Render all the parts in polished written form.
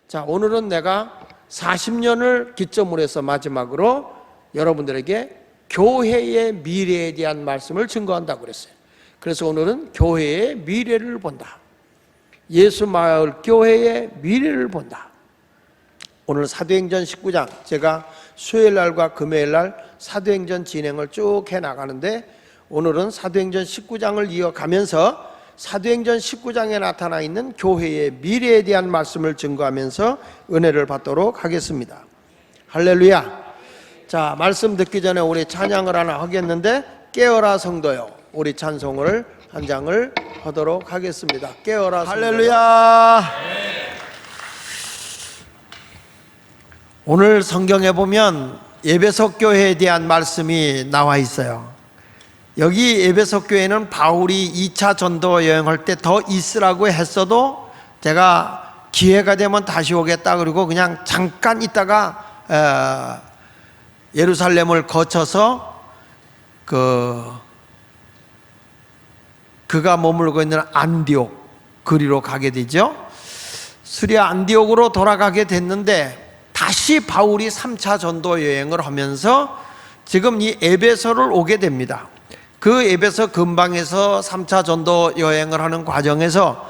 자, 오늘은 내가 40년을 기점으로 해서 마지막으로 여러분들에게 교회의 미래에 대한 말씀을 증거한다고 그랬어요. 그래서 오늘은 교회의 미래를 본다. 예수마을 교회의 미래를 본다. 오늘 사도행전 19장, 제가 수요일날과 금요일날 사도행전 진행을 쭉 해나가는데 오늘은 사도행전 19장을 이어가면서 사도행전 19장에 나타나 있는 교회의 미래에 대한 말씀을 증거하면서 은혜를 받도록 하겠습니다. 할렐루야. 자, 말씀 듣기 전에 우리 찬양을 하나 하겠는데, 깨어라 성도요, 우리 찬송을 한 장을 하도록 하겠습니다. 깨어라 성도요. 할렐루야. 오늘 성경에 보면 에베소 교회에 대한 말씀이 나와 있어요. 여기 에베소 교회는 바울이 2차 전도 여행할 때 더 있으라고 했어도 제가 기회가 되면 다시 오겠다 그리고 그냥 잠깐 있다가 예루살렘을 거쳐서 그가 머물고 있는 안디옥 그리로 가게 되죠. 수리아 안디옥으로 돌아가게 됐는데 다시 바울이 3차 전도 여행을 하면서 지금 이 에베소를 오게 됩니다. 그 에베소 근방에서 3차 전도 여행을 하는 과정에서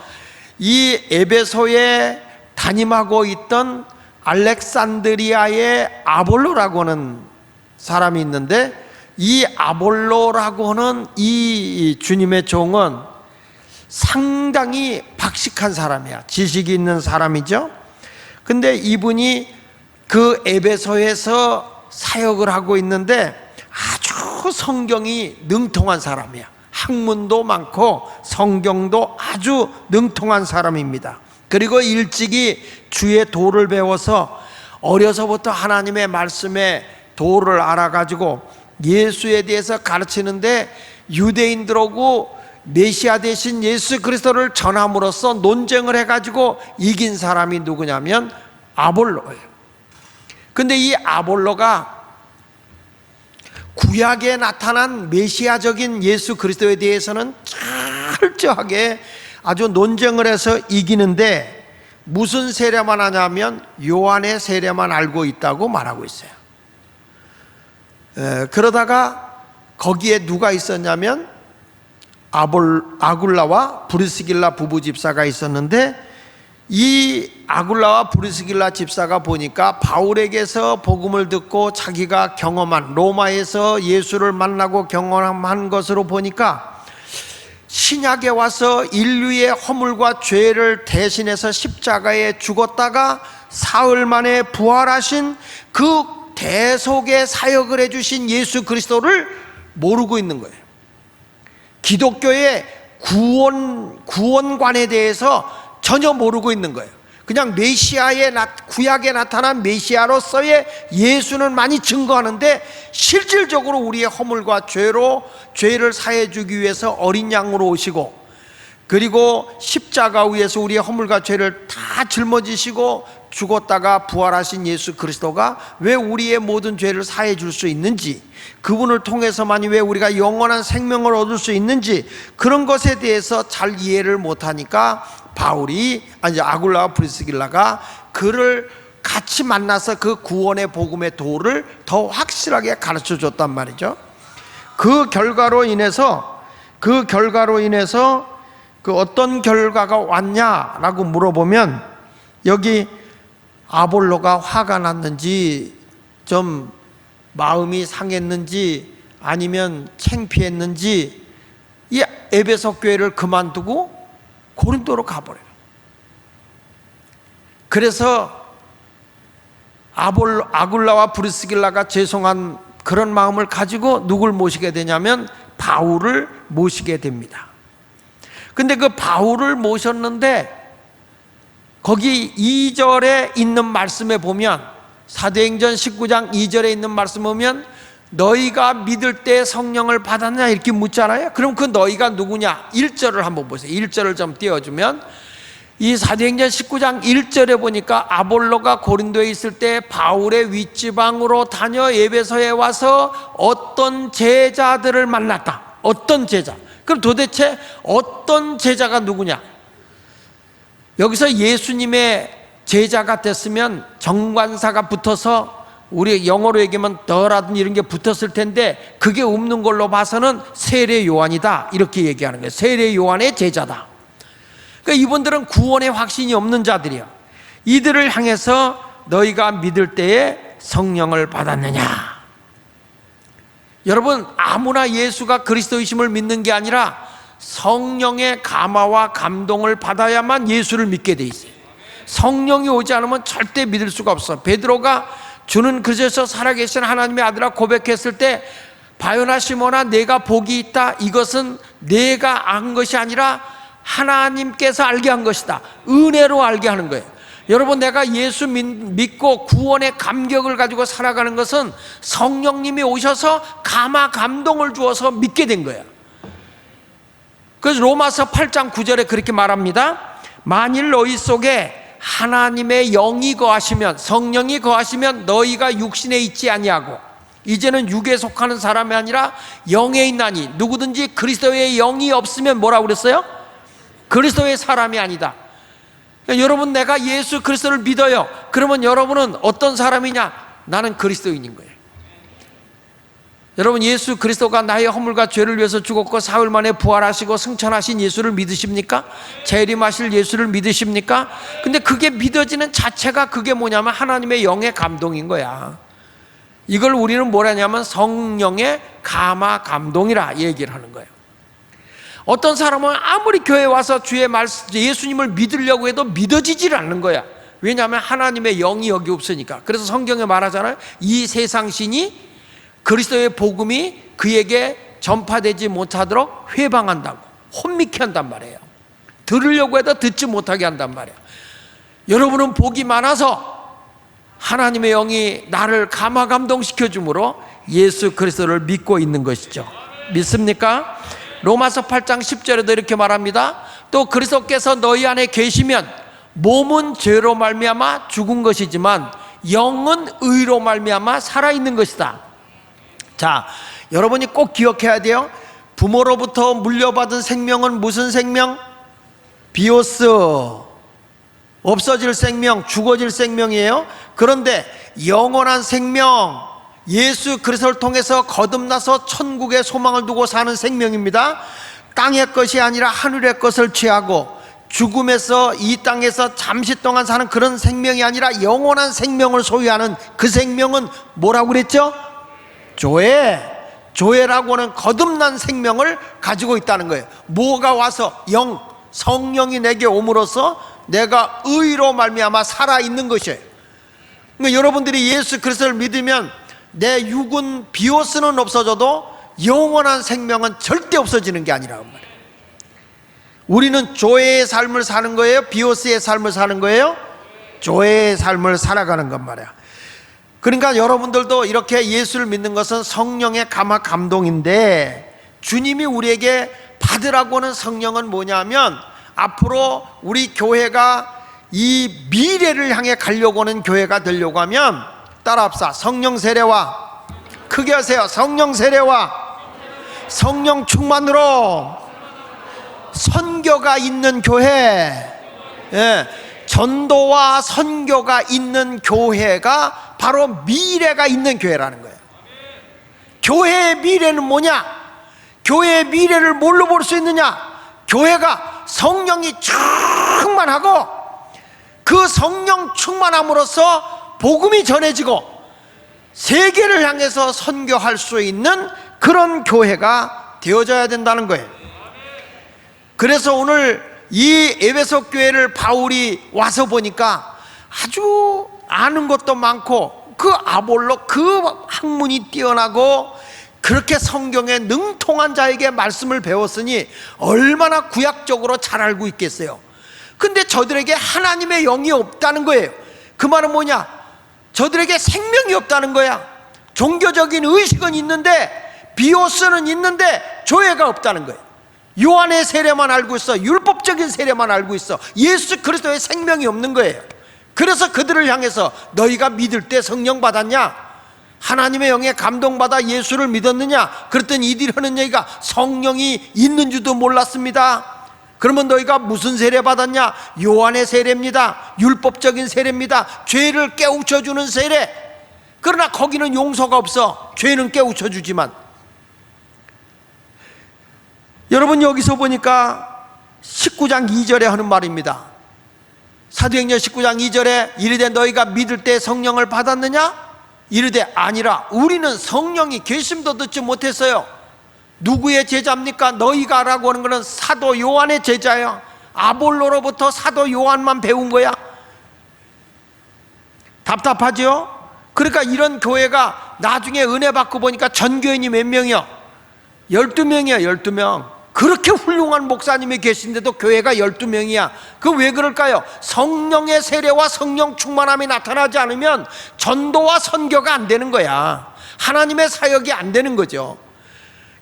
이 에베소에 담임하고 있던 알렉산드리아의 아볼로라고 하는 사람이 있는데, 이 아볼로라고 하는 이 주님의 종은 상당히 박식한 사람이야. 지식이 있는 사람이죠. 근데 이분이 그 에베소에서 사역을 하고 있는데 아주 성경이 능통한 사람이야. 학문도 많고 성경도 아주 능통한 사람입니다. 그리고 일찍이 주의 도를 배워서 어려서부터 하나님의 말씀의 도를 알아가지고 예수에 대해서 가르치는데 유대인들하고 메시아 대신 예수 그리스도를 전함으로써 논쟁을 해가지고 이긴 사람이 누구냐면 아볼로예요. 근데 이 아볼로가 구약에 나타난 메시아적인 예수 그리스도에 대해서는 철저하게 아주 논쟁을 해서 이기는데, 무슨 세례만 하냐면 요한의 세례만 알고 있다고 말하고 있어요. 그러다가 거기에 누가 있었냐면 아굴라와 브리스길라 부부 집사가 있었는데, 이 아굴라와 브리스길라 집사가 보니까 바울에게서 복음을 듣고 자기가 경험한, 로마에서 예수를 만나고 경험한 것으로 보니까 신약에 와서 인류의 허물과 죄를 대신해서 십자가에 죽었다가 사흘 만에 부활하신 그 대속의 사역을 해주신 예수 그리스도를 모르고 있는 거예요. 기독교의 구원관에 대해서 전혀 모르고 있는 거예요. 그냥 메시아의 구약에 나타난 메시아로서의 예수는 많이 증거하는데, 실질적으로 우리의 허물과 죄를 사해 주기 위해서 어린 양으로 오시고, 그리고 십자가 위에서 우리의 허물과 죄를 다 짊어지시고 죽었다가 부활하신 예수 그리스도가 왜 우리의 모든 죄를 사해 줄 수 있는지, 그분을 통해서만이 왜 우리가 영원한 생명을 얻을 수 있는지, 그런 것에 대해서 잘 이해를 못하니까 아굴라와 브리스길라가 그를 같이 만나서 그 구원의 복음의 도를 더 확실하게 가르쳐 줬단 말이죠. 그 결과로 인해서 그 어떤 결과가 왔냐라고 물어보면, 여기 아볼로가 화가 났는지 좀 마음이 상했는지 아니면 창피했는지 이 에베소 교회를 그만두고 고린도로 가버려요. 그래서 아굴라와 브리스길라가 죄송한 그런 마음을 가지고 누굴 모시게 되냐면 바울을 모시게 됩니다. 근데 그 바울을 모셨는데 거기 2절에 있는 말씀에 보면, 사도행전 19장 2절에 있는 말씀 보면 너희가 믿을 때 성령을 받았냐 이렇게 묻잖아요. 그럼 그 너희가 누구냐? 1절을 한번 보세요. 1절을 좀 띄워주면, 이 사도행전 19장 1절에 보니까 아볼로가 고린도에 있을 때 바울의 윗지방으로 다녀 에베소에 와서 어떤 제자들을 만났다. 어떤 제자? 그럼 도대체 어떤 제자가 누구냐? 여기서 예수님의 제자가 됐으면 정관사가 붙어서, 우리 영어로 얘기하면 더라든지 이런 게 붙었을 텐데 그게 없는 걸로 봐서는 세례 요한이다, 이렇게 얘기하는 거예요. 세례 요한의 제자다. 그러니까 이분들은 구원의 확신이 없는 자들이야. 이들을 향해서 너희가 믿을 때에 성령을 받았느냐. 여러분, 아무나 예수가 그리스도이심을 믿는 게 아니라 성령의 감화와 감동을 받아야만 예수를 믿게 돼 있어요. 성령이 오지 않으면 절대 믿을 수가 없어. 베드로가 주는 그리스도에서 살아계신 하나님의 아들아 고백했을 때, 바요나 시몬아 내가 복이 있다, 이것은 내가 안 것이 아니라 하나님께서 알게 한 것이다. 은혜로 알게 하는 거예요. 여러분, 내가 예수 믿고 구원의 감격을 가지고 살아가는 것은 성령님이 오셔서 감화 감동을 주어서 믿게 된 거예요. 그래서 로마서 8장 9절에 그렇게 말합니다. 만일 너희 속에 하나님의 영이 거하시면, 성령이 거하시면 너희가 육신에 있지 아니하고, 이제는 육에 속하는 사람이 아니라 영에 있나니, 누구든지 그리스도의 영이 없으면 뭐라고 그랬어요? 그리스도의 사람이 아니다. 그러니까 여러분, 내가 예수 그리스도를 믿어요. 그러면 여러분은 어떤 사람이냐? 나는 그리스도인인 거예요. 여러분, 예수 그리스도가 나의 허물과 죄를 위해서 죽었고 사흘 만에 부활하시고 승천하신 예수를 믿으십니까? 재림하실 예수를 믿으십니까? 근데 그게 믿어지는 자체가 그게 뭐냐면 하나님의 영의 감동인 거야. 이걸 우리는 뭐라냐면 성령의 감화 감동이라 얘기를 하는 거예요. 어떤 사람은 아무리 교회에 와서 주의 말씀, 예수님을 믿으려고 해도 믿어지질 않는 거야. 왜냐하면 하나님의 영이 여기 없으니까. 그래서 성경에 말하잖아요. 이 세상 신이 그리스도의 복음이 그에게 전파되지 못하도록 회방한다고, 혼미케 한단 말이에요. 들으려고 해도 듣지 못하게 한단 말이에요. 여러분은 복이 많아서 하나님의 영이 나를 감화 감동시켜 주므로 예수 그리스도를 믿고 있는 것이죠. 믿습니까? 로마서 8장 10절에도 이렇게 말합니다. 또 그리스도께서 너희 안에 계시면 몸은 죄로 말미암아 죽은 것이지만 영은 의로 말미암아 살아있는 것이다. 자, 여러분이 꼭 기억해야 돼요. 부모로부터 물려받은 생명은 무슨 생명? 비오스, 없어질 생명, 죽어질 생명이에요. 그런데 영원한 생명, 예수 그리스도를 통해서 거듭나서 천국의 소망을 두고 사는 생명입니다. 땅의 것이 아니라 하늘의 것을 취하고 죽음에서 이 땅에서 잠시 동안 사는 그런 생명이 아니라 영원한 생명을 소유하는 그 생명은 뭐라고 그랬죠? 조회. 조회라고 하는 거듭난 생명을 가지고 있다는 거예요. 뭐가 와서? 영, 성령이 내게 옴으로써 내가 의로 말미암아 살아있는 것이에요. 그러니까 여러분들이 예수 그리스도를 믿으면 내 육은 비오스는 없어져도 영원한 생명은 절대 없어지는 게 아니라고 말이에요. 우리는 조회의 삶을 사는 거예요? 비오스의 삶을 사는 거예요? 조회의 삶을 살아가는 것 말이야. 그러니까 여러분들도 이렇게 예수를 믿는 것은 성령의 감화 감동인데, 주님이 우리에게 받으라고 하는 성령은 뭐냐면, 앞으로 우리 교회가 이 미래를 향해 가려고 하는 교회가 되려고 하면, 따라합시다. 성령 세례와, 크게 하세요. 성령 세례와 성령 충만으로 선교가 있는 교회, 전도와 선교가 있는 교회가 바로 미래가 있는 교회라는 거예요. 교회의 미래는 뭐냐? 교회의 미래를 뭘로 볼 수 있느냐? 교회가 성령이 충만하고 그 성령 충만함으로써 복음이 전해지고 세계를 향해서 선교할 수 있는 그런 교회가 되어져야 된다는 거예요. 그래서 오늘 이 에베소 교회를 바울이 와서 보니까 아주 아는 것도 많고, 그 아볼로 그 학문이 뛰어나고 그렇게 성경에 능통한 자에게 말씀을 배웠으니 얼마나 구약적으로 잘 알고 있겠어요. 근데 저들에게 하나님의 영이 없다는 거예요. 그 말은 뭐냐? 저들에게 생명이 없다는 거야. 종교적인 의식은 있는데, 비오스는 있는데 조회가 없다는 거예요. 요한의 세례만 알고 있어. 율법적인 세례만 알고 있어. 예수 그리스도의 생명이 없는 거예요. 그래서 그들을 향해서 너희가 믿을 때 성령 받았냐? 하나님의 영에 감동받아 예수를 믿었느냐? 그랬더니 이들이 하는 얘기가 성령이 있는 줄도 몰랐습니다. 그러면 너희가 무슨 세례 받았냐? 요한의 세례입니다. 율법적인 세례입니다. 죄를 깨우쳐주는 세례. 그러나 거기는 용서가 없어. 죄는 깨우쳐주지만. 여러분, 여기서 보니까 19장 2절에 하는 말입니다. 사도행전 19장 2절에 이르되 너희가 믿을 때 성령을 받았느냐? 이르되 아니라 우리는 성령이 계심도 듣지 못했어요. 누구의 제자입니까? 너희가 라고 하는 것은 사도 요한의 제자예요. 아볼로로부터 사도 요한만 배운 거야. 답답하죠? 그러니까 이런 교회가 나중에 은혜 받고 보니까 전교인이 몇 명이요? 12명이야 12명. 그렇게 훌륭한 목사님이 계신데도 교회가 12명이야. 그 왜 그럴까요? 성령의 세례와 성령 충만함이 나타나지 않으면 전도와 선교가 안 되는 거야. 하나님의 사역이 안 되는 거죠.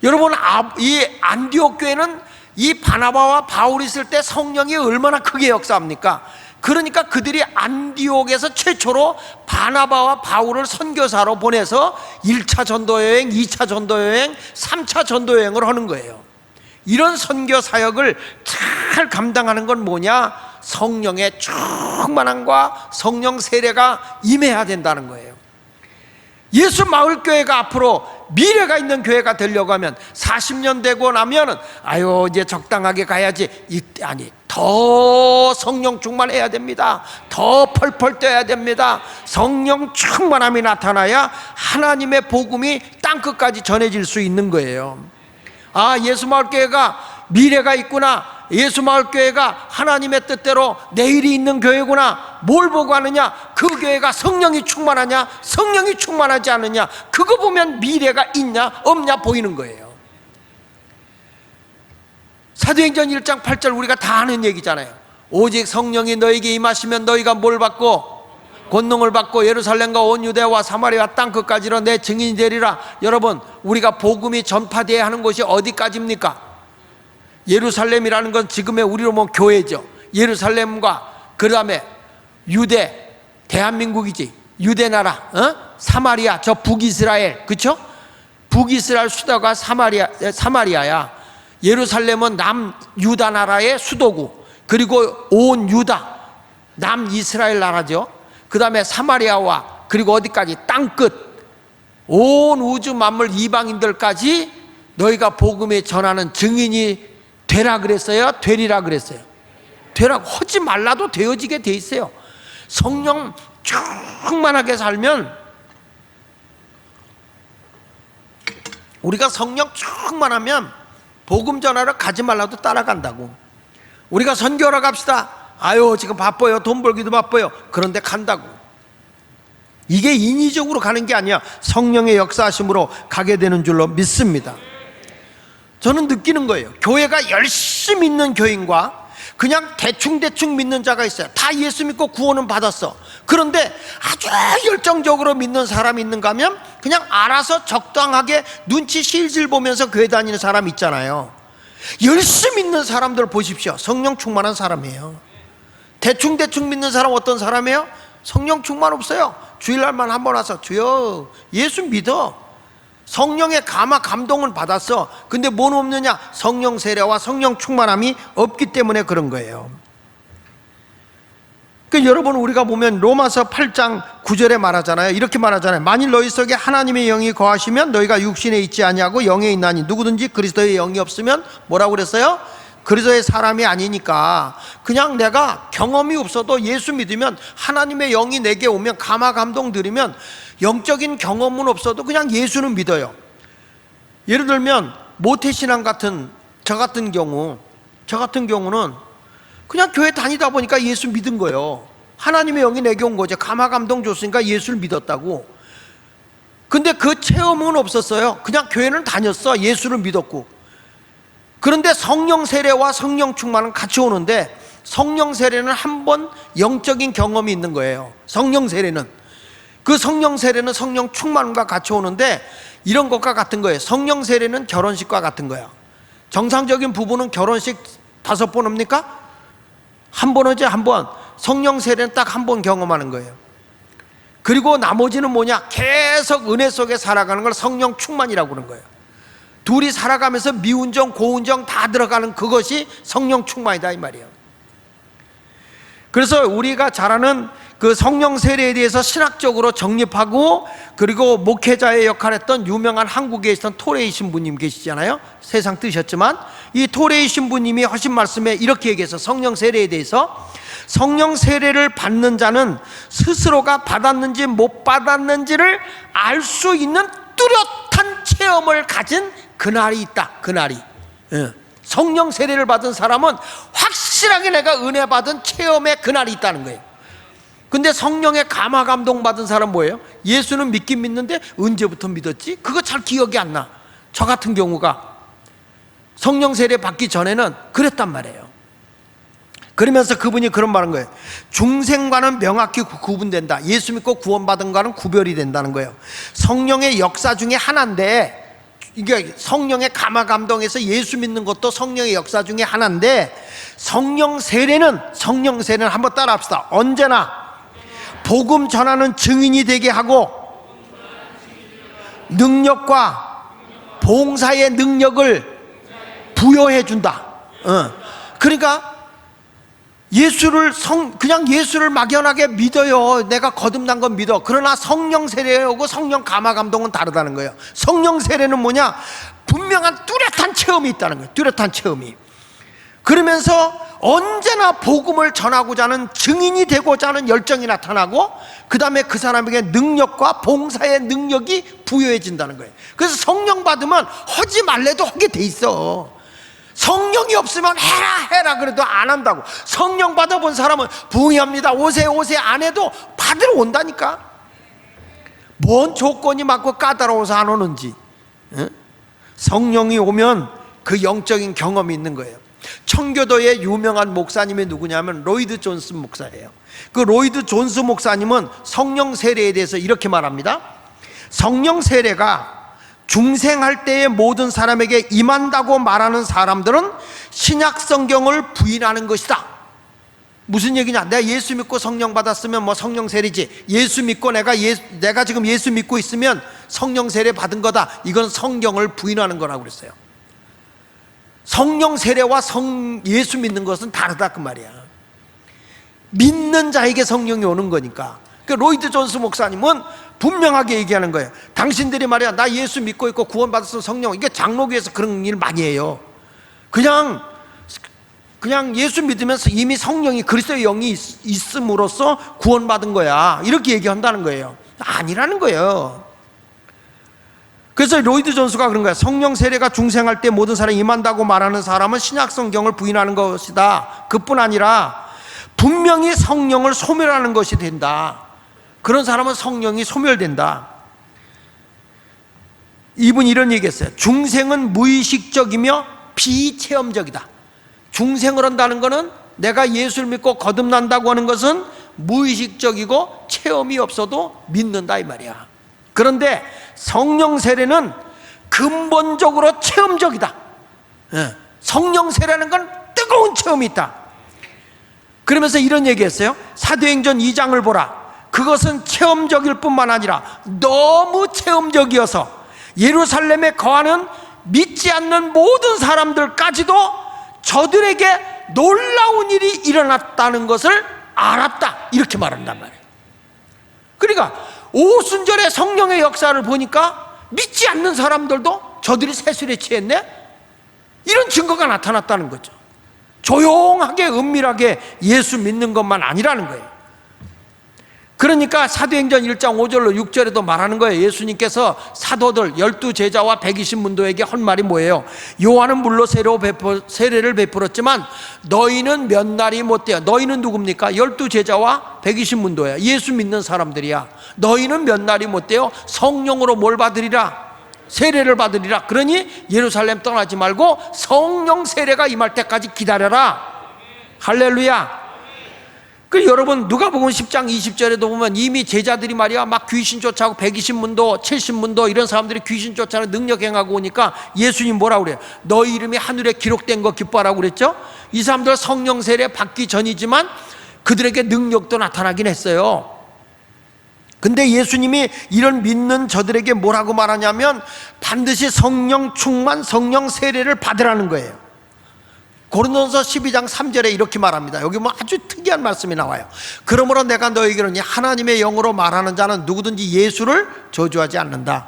여러분, 이 안디옥 교회는 이 바나바와 바울이 있을 때 성령이 얼마나 크게 역사합니까? 그러니까 그들이 안디옥에서 최초로 바나바와 바울을 선교사로 보내서 1차 전도여행, 2차 전도여행, 3차 전도여행을 하는 거예요. 이런 선교 사역을 잘 감당하는 건 뭐냐? 성령의 충만함과 성령 세례가 임해야 된다는 거예요. 예수 마을교회가 앞으로 미래가 있는 교회가 되려고 하면 40년 되고 나면은 아유 이제 적당하게 가야지. 아니, 더 성령 충만해야 됩니다. 더 펄펄 뛰어야 됩니다. 성령 충만함이 나타나야 하나님의 복음이 땅끝까지 전해질 수 있는 거예요. 아, 예수마을교회가 미래가 있구나. 예수마을교회가 하나님의 뜻대로 내일이 있는 교회구나. 뭘 보고 하느냐? 그 교회가 성령이 충만하냐? 성령이 충만하지 않느냐? 그거 보면 미래가 있냐 없냐 보이는 거예요. 사도행전 1장 8절 우리가 다 아는 얘기잖아요. 오직 성령이 너에게 임하시면 너희가 뭘 받고? 권능을 받고 예루살렘과 온 유대와 사마리아 땅끝까지로 내 증인이 되리라. 여러분, 우리가 복음이 전파되어야 하는 곳이 어디까지입니까? 예루살렘이라는 건 지금의 우리로 보면 교회죠. 예루살렘과 그 다음에 유대, 대한민국이지. 유대나라, 사마리아, 저 북이스라엘, 그쵸? 북이스라엘 수도가 사마리아야. 예루살렘은 남유다 나라의 수도고, 그리고 온 유다, 남이스라엘 나라죠. 그 다음에 사마리아와 그리고 어디까지? 땅끝, 온 우주 만물 이방인들까지 너희가 복음에 전하는 증인이 되라 그랬어요? 되리라 그랬어요? 되라고. 하지 말라도 되어지게 돼 있어요. 성령 충만하게 살면, 우리가 성령 충만하면 복음 전하러 가지 말라도 따라간다고. 우리가 선교하러 갑시다. 아유 지금 바빠요. 돈 벌기도 바빠요. 그런데 간다고. 이게 인위적으로 가는 게 아니야. 성령의 역사하심으로 가게 되는 줄로 믿습니다. 저는 느끼는 거예요. 교회가 열심히 있는 교인과 그냥 대충 믿는 자가 있어요. 다 예수 믿고 구원은 받았어. 그런데 아주 열정적으로 믿는 사람이 있는가 하면 그냥 알아서 적당하게 눈치 실실 보면서 교회 다니는 사람 있잖아요. 열심히 믿는 사람들 보십시오. 성령 충만한 사람이에요. 대충 믿는 사람 어떤 사람이에요? 성령 충만 없어요. 주일날만 한번 와서 주여 예수 믿어. 성령의 감동은 받았어. 근데 뭔 없느냐? 성령 세례와 성령 충만함이 없기 때문에 그런 거예요. 그러니까 여러분, 우리가 보면 로마서 8장 9절에 말하잖아요. 이렇게 말하잖아요. 만일 너희 속에 하나님의 영이 거하시면 너희가 육신에 있지 아니하고 영에 있나니 누구든지 그리스도의 영이 없으면 뭐라고 그랬어요? 그리스도의 사람이 아니니까. 그냥 내가 경험이 없어도 예수 믿으면 하나님의 영이 내게 오면 감동 들으면 영적인 경험은 없어도 그냥 예수는 믿어요. 예를 들면 모태신앙 같은 저 같은 경우는 그냥 교회 다니다 보니까 예수 믿은 거예요. 하나님의 영이 내게 온 거죠. 감동 줬으니까 예수를 믿었다고. 근데 그 체험은 없었어요. 그냥 교회는 다녔어. 예수를 믿었고. 그런데 성령 세례와 성령 충만은 같이 오는데, 성령 세례는 한 번 영적인 경험이 있는 거예요. 성령 세례는 성령 충만과 같이 오는데 이런 것과 같은 거예요. 성령 세례는 결혼식과 같은 거야. 정상적인 부부는 결혼식 5번 합니까? 한 번 하지, 한 번. 성령 세례는 딱 한 번 경험하는 거예요. 그리고 나머지는 뭐냐? 계속 은혜 속에 살아가는 걸 성령 충만이라고 그러는 거예요. 둘이 살아가면서 미운정, 고운정 다 들어가는 그것이 성령 충만이다 이 말이에요. 그래서 우리가 잘 아는 그 성령 세례에 대해서 신학적으로 정립하고, 그리고 목회자의 역할을 했던 유명한 한국에 있던 토레이 신부님 계시잖아요. 세상 뜨셨지만 이 토레이 신부님이 하신 말씀에 이렇게 얘기해서 성령 세례에 대해서, 성령 세례를 받는 자는 스스로가 받았는지 못 받았는지를 알 수 있는 뚜렷한 체험을 가진 그날이 있다. 그날이, 성령 세례를 받은 사람은 확실하게 내가 은혜 받은 체험의 그날이 있다는 거예요. 근데 성령의 감화 감동 받은 사람 뭐예요? 예수는 믿긴 믿는데 언제부터 믿었지? 그거 잘 기억이 안 나. 저 같은 경우가 성령 세례 받기 전에는 그랬단 말이에요. 그러면서 그분이 그런 말한 거예요. 중생과는 명확히 구분된다. 예수 믿고 구원받은 거는 구별이 된다는 거예요. 성령의 역사 중에 하나인데, 이게 성령의 감화 감동에서 예수 믿는 것도 성령의 역사 중에 하나인데, 성령 세례는 한번 따라 합시다. 언제나 복음 전하는 증인이 되게 하고 능력과 봉사의 능력을 부여해 준다. 그러니까 그냥 예수를 막연하게 믿어요. 내가 거듭난 건 믿어. 그러나 성령 세례하고 성령 감화 감동은 다르다는 거예요. 성령 세례는 뭐냐? 분명한 뚜렷한 체험이 있다는 거예요. 뚜렷한 체험이. 그러면서 언제나 복음을 전하고자 하는 증인이 되고자 하는 열정이 나타나고, 그 다음에 그 사람에게 능력과 봉사의 능력이 부여해진다는 거예요. 그래서 성령 받으면 하지 말래도 하게 돼 있어. 성령이 없으면 해라 그래도 안 한다고. 성령 받아본 사람은 부흥합니다, 오세요 안 해도 받으러 온다니까. 뭔 조건이 맞고 까다로워서 안 오는지. 성령이 오면 그 영적인 경험이 있는 거예요. 청교도의 유명한 목사님이 누구냐면 로이드 존스 목사예요. 그 로이드 존스 목사님은 성령 세례에 대해서 이렇게 말합니다. 성령 세례가 중생할 때의 모든 사람에게 임한다고 말하는 사람들은 신약 성경을 부인하는 것이다. 무슨 얘기냐? 내가 예수 믿고 성령 받았으면 뭐 성령 세례지. 예수 믿고 내가 지금 예수 믿고 있으면 성령 세례 받은 거다. 이건 성경을 부인하는 거라고 그랬어요. 성령 세례와 예수 믿는 것은 다르다 그 말이야. 믿는 자에게 성령이 오는 거니까. 그 로이드 존스 목사님은 분명하게 얘기하는 거예요. 당신들이 말이야, 나 예수 믿고 있고 구원받았으면 성령, 이게 장로교에서 그런 일 많이 해요. 그냥 예수 믿으면서 이미 성령이 그리스도의 영이 있음으로써 구원받은 거야, 이렇게 얘기한다는 거예요. 아니라는 거예요. 그래서 로이드 존스가 그런 거야. 성령 세례가 중생할 때 모든 사람이 임한다고 말하는 사람은 신약 성경을 부인하는 것이다. 그뿐 아니라 분명히 성령을 소멸하는 것이 된다. 그런 사람은 성령이 소멸된다. 이분이 이런 얘기했어요. 중생은 무의식적이며 비체험적이다. 중생을 한다는 것은, 내가 예수를 믿고 거듭난다고 하는 것은 무의식적이고 체험이 없어도 믿는다 이 말이야. 그런데 성령 세례는 근본적으로 체험적이다. 성령 세례라는 건 뜨거운 체험이 있다. 그러면서 이런 얘기했어요. 사도행전 2장을 보라. 그것은 체험적일 뿐만 아니라 너무 체험적이어서 예루살렘에 거하는 믿지 않는 모든 사람들까지도 저들에게 놀라운 일이 일어났다는 것을 알았다, 이렇게 말한단 말이에요. 그러니까 오순절에 성령의 역사를 보니까 믿지 않는 사람들도 저들이 세술에 취했네? 이런 증거가 나타났다는 거죠. 조용하게 은밀하게 예수 믿는 것만 아니라는 거예요. 그러니까 사도행전 1장 5절로 6절에도 말하는 거예요. 예수님께서 사도들 12제자와 120문도에게 한 말이 뭐예요? 요한은 물로 세례를 베풀었지만 너희는 몇 날이 못돼요. 너희는 누굽니까? 12제자와 120문도야. 예수 믿는 사람들이야. 너희는 몇 날이 못돼요? 성령으로 뭘 받으리라? 세례를 받으리라. 그러니 예루살렘 떠나지 말고 성령 세례가 임할 때까지 기다려라. 할렐루야. 그 여러분 누가복음 10장 20절에도 보면 이미 제자들이 말이야 막 귀신 쫓아오고 120문도 70문도 이런 사람들이 귀신 쫓아오는 능력 행하고 오니까 예수님 뭐라고 그래요? 너희 이름이 하늘에 기록된 거 기뻐하라고 그랬죠? 이 사람들 성령 세례 받기 전이지만 그들에게 능력도 나타나긴 했어요. 근데 예수님이 이런 믿는 저들에게 뭐라고 말하냐면 반드시 성령 충만, 성령 세례를 받으라는 거예요. 고린도전서 12장 3절에 이렇게 말합니다. 여기 뭐 아주 특이한 말씀이 나와요. 그러므로 내가 너에게 이르니 하나님의 영으로 말하는 자는 누구든지 예수를 저주하지 않는다.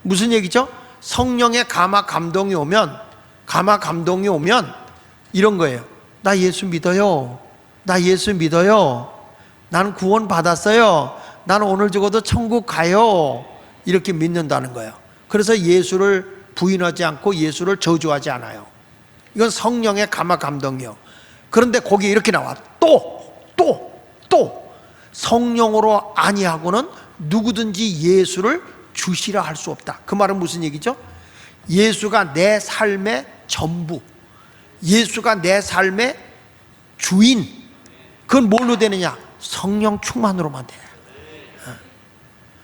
무슨 얘기죠? 성령의 감화 감동이 오면 이런 거예요. 나 예수 믿어요. 나 예수 믿어요. 나는 구원 받았어요. 나는 오늘 죽어도 천국 가요. 이렇게 믿는다는 거예요. 그래서 예수를 부인하지 않고 예수를 저주하지 않아요. 이건 성령의 감화 감동이요. 그런데 거기 이렇게 나와. 또 성령으로 아니하고는 누구든지 예수를 주시라 할 수 없다. 그 말은 무슨 얘기죠? 예수가 내 삶의 전부, 예수가 내 삶의 주인. 그건 뭘로 되느냐? 성령 충만으로만 돼.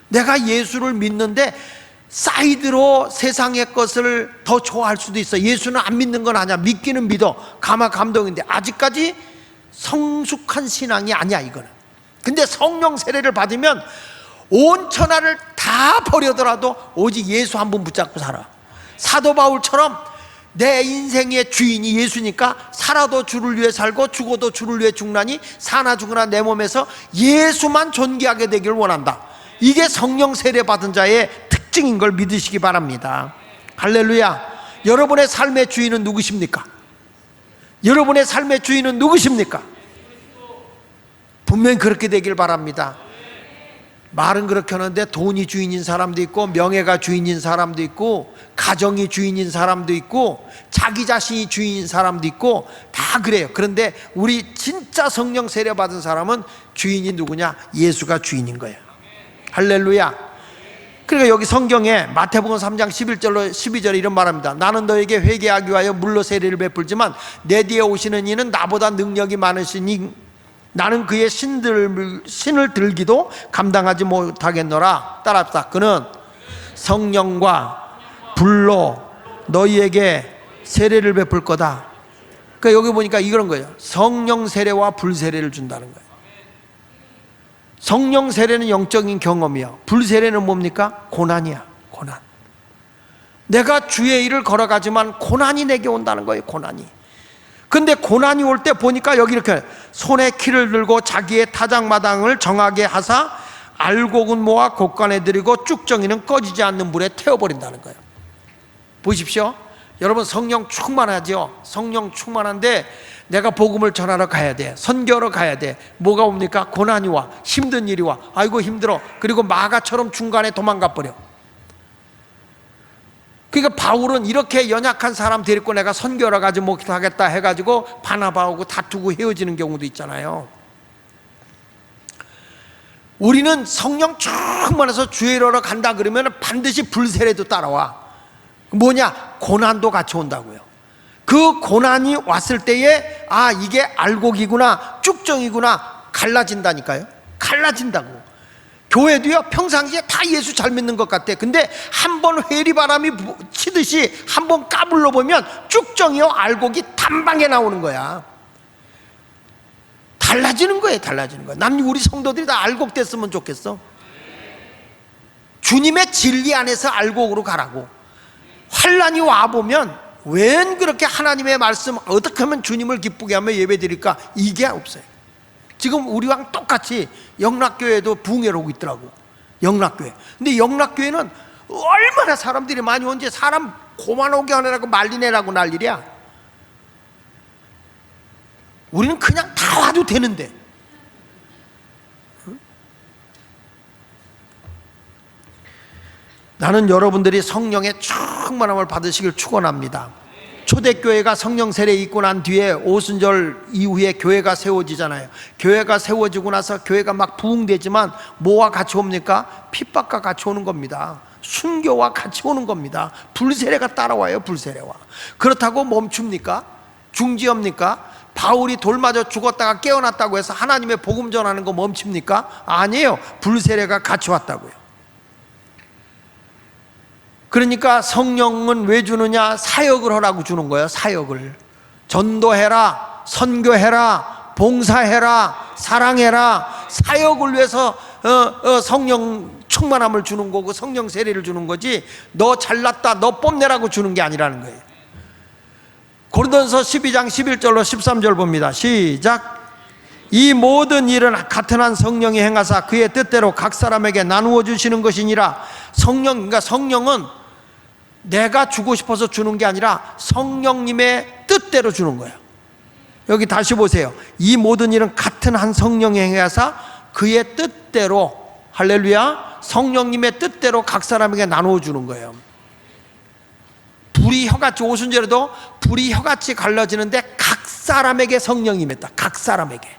내가 예수를 믿는데 사이드로 세상의 것을 더 좋아할 수도 있어. 예수는 안 믿는 건 아니야. 믿기는 믿어. 감화 감동인데 아직까지 성숙한 신앙이 아니야 이거는. 근데 성령 세례를 받으면 온 천하를 다 버려더라도 오직 예수 한 분 붙잡고 살아. 사도 바울처럼 내 인생의 주인이 예수니까 살아도 주를 위해 살고 죽어도 주를 위해 죽나니 사나 죽으나 내 몸에서 예수만 존귀하게 되기를 원한다. 이게 성령 세례 받은 자의 특징인 걸 믿으시기 바랍니다. 할렐루야. 여러분의 삶의 주인은 누구십니까? 여러분의 삶의 주인은 누구십니까? 분명히 그렇게 되길 바랍니다. 말은 그렇게 하는데 돈이 주인인 사람도 있고 명예가 주인인 사람도 있고 가정이 주인인 사람도 있고 자기 자신이 주인인 사람도 있고 다 그래요. 그런데 우리 진짜 성령 세례 받은 사람은 주인이 누구냐? 예수가 주인인 거예요. 할렐루야. 그러니까 여기 성경에 마태복음 3장 11절로 12절에 이런 말합니다. 나는 너에게 회개하기 위하여 물로 세례를 베풀지만 내 뒤에 오시는 이는 나보다 능력이 많으시니 나는 그의 신을 들기도 감당하지 못하겠노라. 따라합시다. 그는 성령과 불로 너희에게 세례를 베풀 거다. 그러니까 여기 보니까 이런 거예요. 성령 세례와 불 세례를 준다는 거예요. 성령 세례는 영적인 경험이야. 불 세례는 뭡니까? 고난이야. 고난. 내가 주의 일을 걸어가지만 고난이 내게 온다는 거예요. 고난이. 근데 고난이 올 때 보니까 여기 이렇게 손에 키를 들고 자기의 타작마당을 정하게 하사 알곡은 모아 곡간에 들이고 쭉정이는 꺼지지 않는 불에 태워버린다는 거예요. 보십시오. 여러분 성령 충만하죠. 성령 충만한데 내가 복음을 전하러 가야 돼. 선교하러 가야 돼. 뭐가 옵니까? 고난이 와. 힘든 일이 와. 아이고 힘들어. 그리고 마가처럼 중간에 도망가 버려. 그러니까 바울은 이렇게 연약한 사람 데리고 내가 선교하러 가지 못하겠다 해가지고 바나바하고 다투고 헤어지는 경우도 있잖아요. 우리는 성령 충만해서 주일하러 간다 그러면 반드시 불세례도 따라와. 뭐냐? 고난도 같이 온다고요. 그 고난이 왔을 때에 아 이게 알곡이구나 쭉정이구나 갈라진다니까요. 갈라진다고. 교회도요 평상시에 다 예수 잘 믿는 것 같아. 근데 한번 회리바람이 치듯이 한번 까불러 보면 쭉정이요 알곡이 단방에 나오는 거야. 달라지는 거예요. 달라지는 거야. 난 우리 성도들이 다 알곡 됐으면 좋겠어. 주님의 진리 안에서 알곡으로 가라고. 환난이 와보면 웬 그렇게 하나님의 말씀 어떻게 하면 주님을 기쁘게 하며 예배드릴까? 이게 없어요. 지금 우리랑 똑같이 영락교회도 부흥회를 오고 있더라고. 영락교회. 근데 영락교회는 얼마나 사람들이 많이 온지 사람 고만 오게 하느라고 말리네라고 난리야. 우리는 그냥 다 와도 되는데. 나는 여러분들이 성령의 충만함을 받으시길 축원합니다. 초대교회가 성령 세례 있고 난 뒤에 오순절 이후에 교회가 세워지잖아요. 교회가 세워지고 나서 교회가 막 부흥되지만 뭐와 같이 옵니까? 핍박과 같이 오는 겁니다. 순교와 같이 오는 겁니다. 불세례가 따라와요. 불세례와. 그렇다고 멈춥니까? 중지합니까? 바울이 돌 맞아 죽었다가 깨어났다고 해서 하나님의 복음 전하는 거 멈춥니까? 아니에요. 불세례가 같이 왔다고요. 그러니까 성령은 왜 주느냐? 사역을 하라고 주는 거예요. 사역을. 전도해라, 선교해라, 봉사해라, 사랑해라. 사역을 위해서 성령 충만함을 주는 거고 성령 세례를 주는 거지, 너 잘났다 너 뽐내라고 주는 게 아니라는 거예요. 고린도전서 12장 11절로 13절 봅니다. 시작. 이 모든 일은 같은 한 성령이 행하사 그의 뜻대로 각 사람에게 나누어 주시는 것이니라. 그러니까 성령은 내가 주고 싶어서 주는 게 아니라 성령님의 뜻대로 주는 거예요. 여기 다시 보세요. 이 모든 일은 같은 한 성령이 행하사 그의 뜻대로, 할렐루야, 성령님의 뜻대로 각 사람에게 나누어 주는 거예요. 불이 혀같이, 오순절에도 불이 혀같이 갈라지는데 각 사람에게 성령이 임했다. 각 사람에게.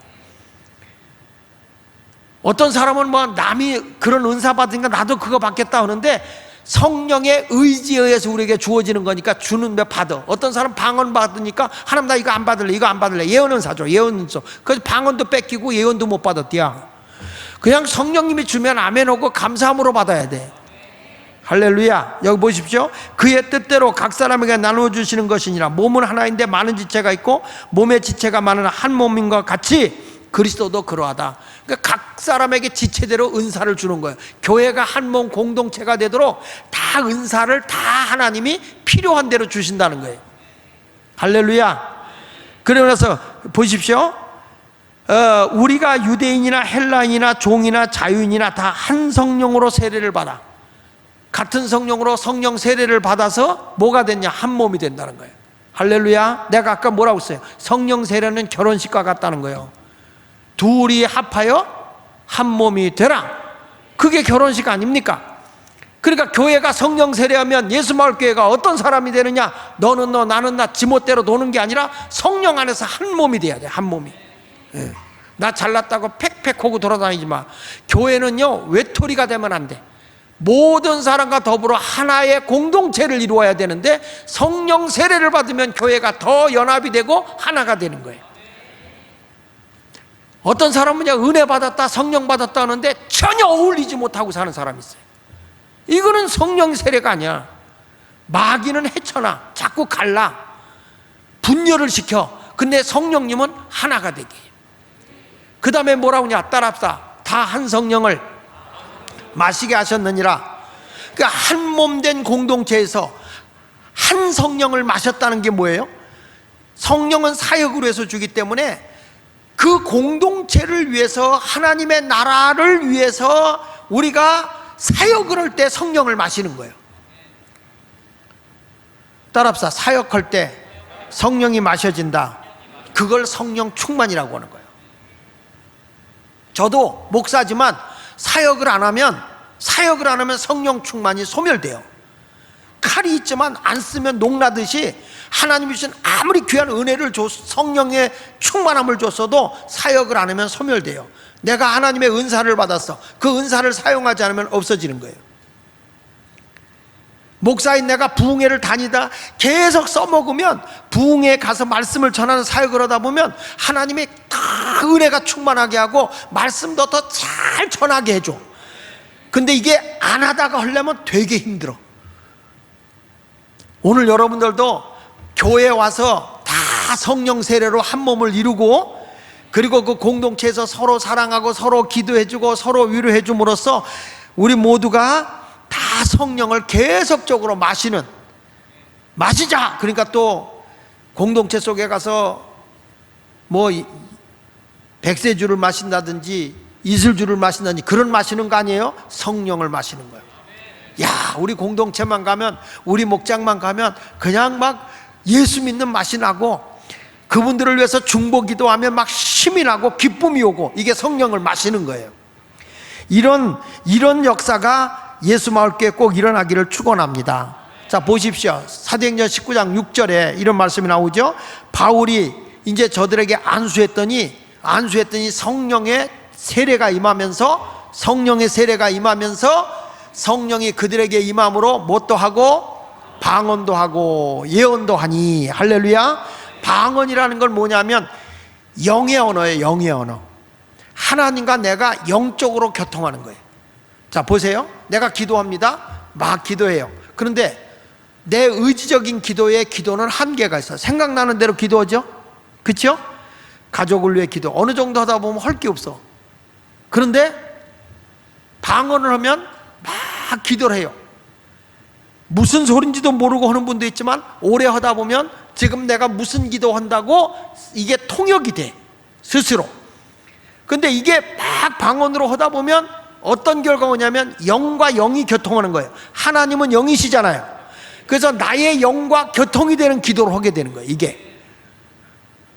어떤 사람은 뭐 남이 그런 은사 받으니까 나도 그거 받겠다 하는데 성령의 의지에 의해서 우리에게 주어지는 거니까 주는 데 받아. 어떤 사람 방언 받으니까 하나님 나 이거 안 받을래, 이거 안 받을래. 예언은 사줘, 예언은 줘. 그래서 방언도 뺏기고 예언도 못 받았디야. 그냥 성령님이 주면 아멘 하고 감사함으로 받아야 돼. 할렐루야. 여기 보십시오. 그의 뜻대로 각 사람에게 나누어 주시는 것이니라. 몸은 하나인데 많은 지체가 있고 몸의 지체가 많은 한 몸인 것 같이 그리스도도 그러하다. 그러니까 각 사람에게 지체대로 은사를 주는 거예요. 교회가 한 몸 공동체가 되도록 다 은사를 다 하나님이 필요한 대로 주신다는 거예요. 할렐루야. 그러면서 보십시오. 우리가 유대인이나 헬라인이나 종이나 자유인이나 다 한 성령으로 세례를 받아. 같은 성령으로 성령 세례를 받아서 뭐가 됐냐? 한 몸이 된다는 거예요. 할렐루야. 내가 아까 뭐라고 했어요? 성령 세례는 결혼식과 같다는 거예요. 둘이 합하여 한 몸이 되라. 그게 결혼식 아닙니까? 그러니까 교회가 성령 세례하면 예수마을교회가 어떤 사람이 되느냐? 너는 너 나는 나 지멋대로 노는 게 아니라 성령 안에서 한 몸이 돼야 돼. 한 몸이. 예. 나 잘났다고 팩팩하고 돌아다니지 마. 교회는요 외톨이가 되면 안 돼. 모든 사람과 더불어 하나의 공동체를 이루어야 되는데 성령 세례를 받으면 교회가 더 연합이 되고 하나가 되는 거예요. 어떤 사람은요 은혜 받았다 성령 받았다 하는데 전혀 어울리지 못하고 사는 사람이 있어요. 이거는 성령 세례가 아니야. 마귀는 헤쳐나 자꾸 갈라 분열을 시켜. 근데 성령님은 하나가 되게. 그 다음에 뭐라고 하냐? 따라합시다. 다 한 성령을 마시게 하셨느니라. 그러니까 한 몸 된 공동체에서 한 성령을 마셨다는 게 뭐예요? 성령은 사역으로 해서 주기 때문에 그 공동체를 위해서 하나님의 나라를 위해서 우리가 사역을 할 때 성령을 마시는 거예요. 따라합시다. 사역할 때 성령이 마셔진다. 그걸 성령 충만이라고 하는 거예요. 저도 목사지만 사역을 안 하면 성령 충만이 소멸돼요. 칼이 있지만 안 쓰면 녹나듯이 하나님이 주신 아무리 귀한 은혜를 성령의 충만함을 줬어도 사역을 안 하면 소멸돼요. 내가 하나님의 은사를 받았어. 그 은사를 사용하지 않으면 없어지는 거예요. 목사인 내가 부흥회를 다니다 계속 써먹으면 부흥회에 가서 말씀을 전하는 사역을 하다 보면 하나님이 다 은혜가 충만하게 하고 말씀도 더 잘 전하게 해줘. 근데 이게 안 하다가 하려면 되게 힘들어. 오늘 여러분들도 교회에 와서 다 성령 세례로 한 몸을 이루고 그리고 그 공동체에서 서로 사랑하고 서로 기도해주고 서로 위로해줌으로써 우리 모두가 다 성령을 계속적으로 마시자. 그러니까 또 공동체 속에 가서 뭐 백세주를 마신다든지 이슬주를 마신다든지 그런 마시는 거 아니에요? 성령을 마시는 거예요. 야, 우리 공동체만 가면 우리 목장만 가면 그냥 막 예수 믿는 맛이 나고 그분들을 위해서 중보 기도하면 막 힘이 나고 기쁨이 오고 이게 성령을 마시는 거예요. 이런 역사가 예수마을교회에 꼭 일어나기를 축원합니다. 자, 보십시오. 사도행전 19장 6절에 이런 말씀이 나오죠. 바울이 이제 저들에게 안수했더니 성령의 세례가 임하면서 성령이 그들에게 임함으로 뭣도 하고 방언도 하고 예언도 하니. 할렐루야. 방언이라는 건 뭐냐면 영의 언어예요. 영의 언어. 하나님과 내가 영적으로 교통하는 거예요. 자, 보세요. 내가 기도합니다. 막 기도해요. 그런데 내 의지적인 기도는 한계가 있어요. 생각나는 대로 기도하죠. 그렇죠? 가족을 위해 기도 어느 정도 하다 보면 할 게 없어. 그런데 방언을 하면 막 기도를 해요. 무슨 소린지도 모르고 하는 분도 있지만 오래 하다 보면 지금 내가 무슨 기도한다고 이게 통역이 돼, 스스로. 근데 이게 막 방언으로 하다 보면 어떤 결과가 오냐면 영과 영이 교통하는 거예요. 하나님은 영이시잖아요. 그래서 나의 영과 교통이 되는 기도를 하게 되는 거예요, 이게.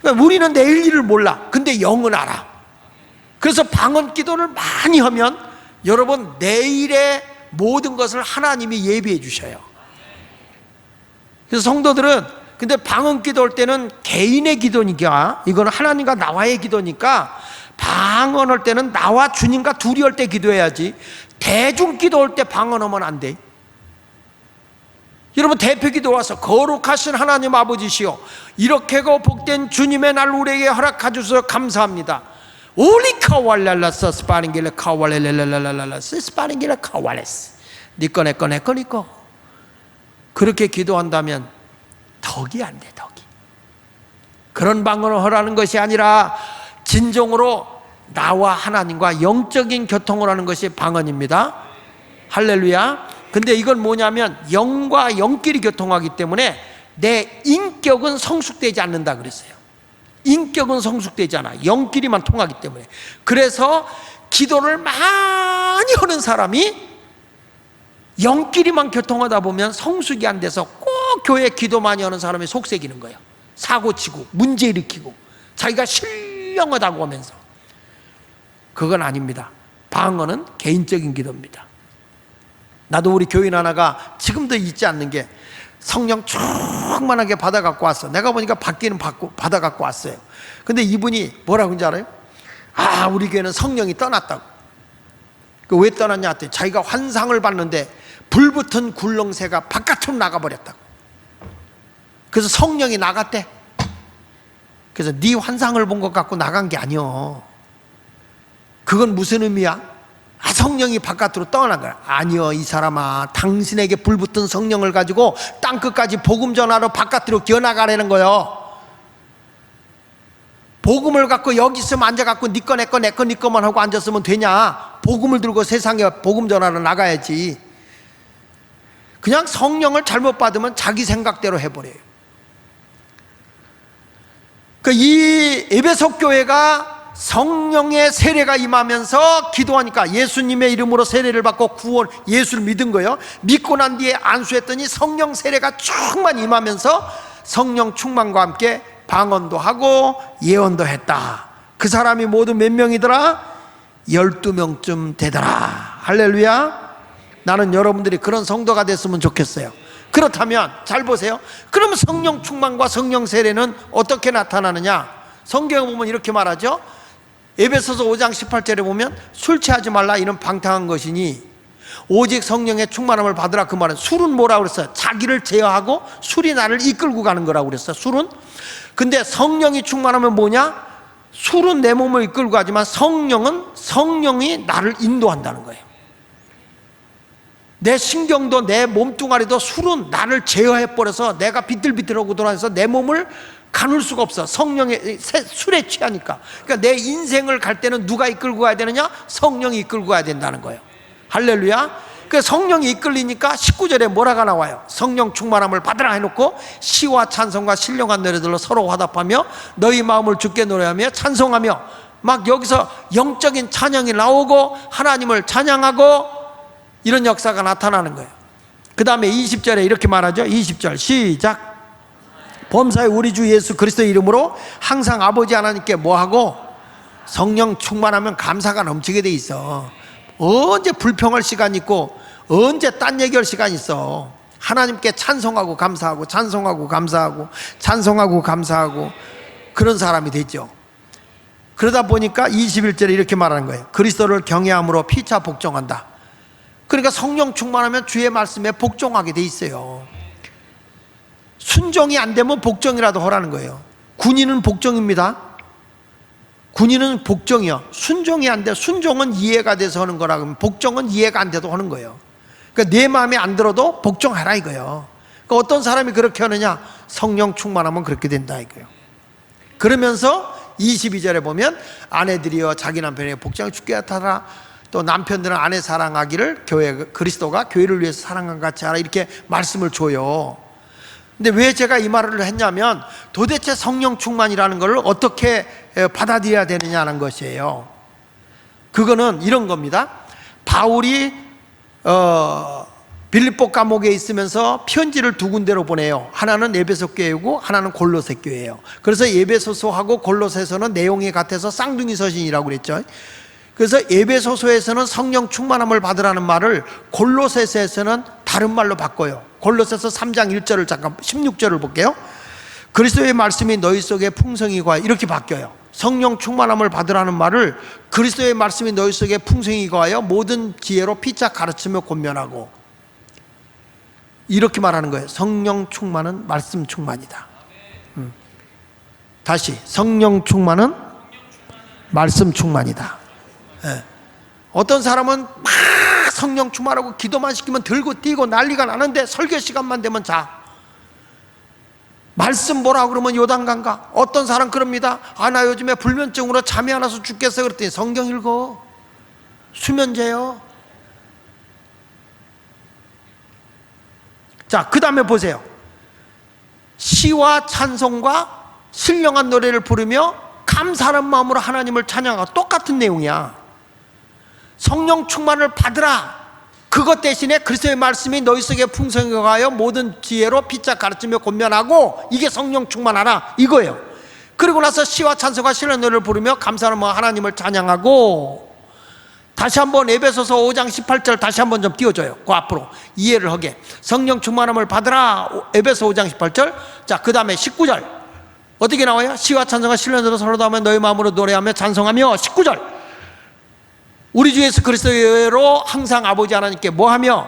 그러니까 우리는 내일 일을 몰라. 근데 영은 알아. 그래서 방언 기도를 많이 하면 여러분 내일의 모든 것을 하나님이 예비해 주셔요. 그래서 성도들은 근데 방언 기도할 때는 개인의 기도니까, 이거는 하나님과 나와의 기도니까 방언할 때는 나와 주님과 둘이 할 때 기도해야지 대중 기도할 때 방언하면 안 돼. 여러분 대표 기도 와서 거룩하신 하나님 아버지시여, 이렇게고 복된 주님의 날 우리에게 허락하셔서 감사합니다. 올리 카왈랄라서 스파링길레 카왈레레레레레레 스파링길레 카왈레스 니꺼 내꺼 내꺼 니꺼. 그렇게 기도한다면 덕이 안 돼, 덕이. 그런 방언을 하라는 것이 아니라 진정으로 나와 하나님과 영적인 교통을 하는 것이 방언입니다. 할렐루야. 근데 이건 뭐냐면 영과 영끼리 교통하기 때문에 내 인격은 성숙되지 않는다 그랬어요. 인격은 성숙되지 않아. 영끼리만 통하기 때문에. 그래서 기도를 많이 하는 사람이 영끼리만 교통하다 보면 성숙이 안 돼서 꼭 교회 기도 많이 하는 사람이 속색이는 거예요. 사고치고 문제 일으키고 자기가 신령하다고 하면서. 그건 아닙니다. 방언은 개인적인 기도입니다. 나도 우리 교인 하나가 지금도 잊지 않는 게 성령 충만하게 받아갖고 왔어. 내가 보니까 받기는 받아갖고 왔어요. 근데 이분이 뭐라고 하는지 알아요? 아, 우리 교회는 성령이 떠났다고. 왜 떠났냐 했더니 자기가 환상을 봤는데 불붙은 굴렁쇠가 바깥으로 나가버렸다고. 그래서 성령이 나갔대. 그래서 네 환상을 본 것 같고 나간 게 아니여. 그건 무슨 의미야? 아, 성령이 바깥으로 떠난 거야. 아니요, 이 사람아, 당신에게 불붙은 성령을 가지고 땅끝까지 복음 전하러 바깥으로 기어나가라는 거예요. 복음을 갖고 여기 있으면 앉아갖고 니꺼 내꺼 내꺼 니꺼만 하고 앉았으면 되냐? 복음을 들고 세상에 복음 전하러 나가야지. 그냥 성령을 잘못 받으면 자기 생각대로 해버려요. 이 에베소 교회가 성령의 세례가 임하면서 기도하니까 예수님의 이름으로 세례를 받고 구원, 예수를 믿은 거예요. 믿고 난 뒤에 안수했더니 성령 세례가 충만 임하면서 성령 충만과 함께 방언도 하고 예언도 했다. 그 사람이 모두 몇 명이더라? 12명쯤 되더라. 할렐루야. 나는 여러분들이 그런 성도가 됐으면 좋겠어요. 그렇다면 잘 보세요. 그러면 성령 충만과 성령 세례는 어떻게 나타나느냐? 성경에 보면 이렇게 말하죠. 에베소서 5장 18절에 보면 술 취하지 말라, 이는 방탕한 것이니 오직 성령의 충만함을 받으라. 그 말은 술은 뭐라고 그랬어요? 자기를 제어하고 술이 나를 이끌고 가는 거라고 그랬어요. 술은. 근데 성령이 충만하면 뭐냐? 술은 내 몸을 이끌고 가지만 성령은 성령이 나를 인도한다는 거예요. 내 신경도 내 몸뚱아리도 술은 나를 제어해버려서 내가 비틀비틀하고 돌아서 내 몸을 가눌 수가 없어. 성령의 술에 취하니까. 그러니까 내 인생을 갈 때는 누가 이끌고 가야 되느냐? 성령이 이끌고 가야 된다는 거예요. 할렐루야. 그 성령이 이끌리니까 19절에 뭐라가 나와요? 성령 충만함을 받으라 해놓고 시와 찬송과 신령한 노래들로 서로 화답하며 너희 마음을 주께 노래하며 찬송하며, 막 여기서 영적인 찬양이 나오고 하나님을 찬양하고 이런 역사가 나타나는 거예요. 그 다음에 20절에 이렇게 말하죠. 20절 시작. 범사에 우리 주 예수 그리스도의 이름으로 항상 아버지 하나님께 뭐하고? 성령 충만하면 감사가 넘치게 돼 있어. 언제 불평할 시간 있고 언제 딴 얘기할 시간 있어. 하나님께 찬송하고 감사하고 찬송하고 감사하고 찬송하고 감사하고 그런 사람이 됐죠. 그러다 보니까 21절에 이렇게 말하는 거예요. 그리스도를 경외함으로 피차 복종한다. 그러니까 성령 충만하면 주의 말씀에 복종하게 돼 있어요. 순종이 안 되면 복종이라도 하라는 거예요. 군인은 복종입니다. 군인은 복종이요. 순종이 안 돼. 순종은 이해가 돼서 하는 거라 그러면 복종은 이해가 안 돼도 하는 거예요. 그러니까 내 마음에 안 들어도 복종하라 이거예요. 그러니까 어떤 사람이 그렇게 하느냐? 성령 충만하면 그렇게 된다 이거예요. 그러면서 22절에 보면 아내들이여 자기 남편에게 복종을 주게 하라. 또 남편들은 아내 사랑하기를 그리스도가 교회를 위해서 사랑한 것 같이 하라, 이렇게 말씀을 줘요. 근데 왜 제가 이 말을 했냐면 도대체 성령 충만이라는 걸 어떻게 받아들여야 되느냐는 것이에요. 그거는 이런 겁니다. 바울이 빌립보 감옥에 있으면서 편지를 두 군데로 보내요. 하나는 에베소 교회고 하나는 골로새 교회예요. 그래서 에베소서하고 골로새서는 내용이 같아서 쌍둥이 서신이라고 그랬죠. 그래서 에베소서에서는 성령 충만함을 받으라는 말을 골로새서에서는 다른 말로 바꿔요. 골로새서 3장 1절을 잠깐 16절을 볼게요. 그리스도의 말씀이 너희 속에 풍성히 거하여, 이렇게 바뀌어요. 성령 충만함을 받으라는 말을 그리스도의 말씀이 너희 속에 풍성히 거하여 모든 지혜로 피차 가르치며 권면하고, 이렇게 말하는 거예요. 성령 충만은 말씀 충만이다. 다시, 성령 충만은 말씀 충만이다. 예. 어떤 사람은 막 성령 충만하고 기도만 시키면 들고 뛰고 난리가 나는데 설교 시간만 되면 자. 말씀 보라 그러면 요단강 가. 어떤 사람 그럽니다. 아, 나 요즘에 불면증으로 잠이 안 와서 죽겠어. 그랬더니 성경 읽어. 수면제요. 자, 그 다음에 보세요. 시와 찬송과 신령한 노래를 부르며 감사하는 마음으로 하나님을 찬양하고, 똑같은 내용이야. 성령 충만을 받으라. 그것 대신에 그리스도의 말씀이 너희 속에 풍성히 거하여 모든 지혜로 피차 가르치며 권면하고, 이게 성령 충만하라 이거예요. 그리고 나서 시와 찬송과 신령한 노래를 부르며 감사하는 마음으로 하나님을 찬양하고, 다시 한번 에베소서 5장 18절 다시 한번 좀 띄워줘요. 그 앞으로 이해를 하게. 성령 충만함을 받으라, 에베소 5장 18절. 자, 그 다음에 19절 어떻게 나와요? 시와 찬송과 신령한 노래로 서로 다음에 너희 마음으로 노래하며 찬송하며, 19절 우리 주 예수 그리스도로 항상 아버지 하나님께 뭐하며?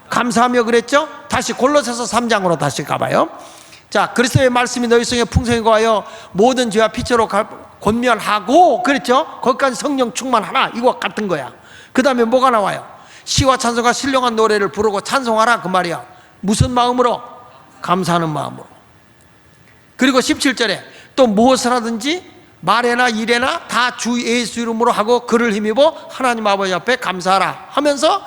감사하며 그랬죠? 다시 골로새서 3장으로 다시 가봐요. 자, 그리스도의 말씀이 너희 속에 풍성히 거하여 모든 죄와 피처로 권면하고 그랬죠? 거기까지 성령 충만하라, 이거 같은 거야. 그 다음에 뭐가 나와요? 시와 찬송과 신령한 노래를 부르고 찬송하라, 그 말이야. 무슨 마음으로? 감사하는 마음으로. 그리고 17절에 또 무엇을 하든지 말에나 일에나 다 주 예수 이름으로 하고 그를 힘입어 하나님 아버지 앞에 감사하라 하면서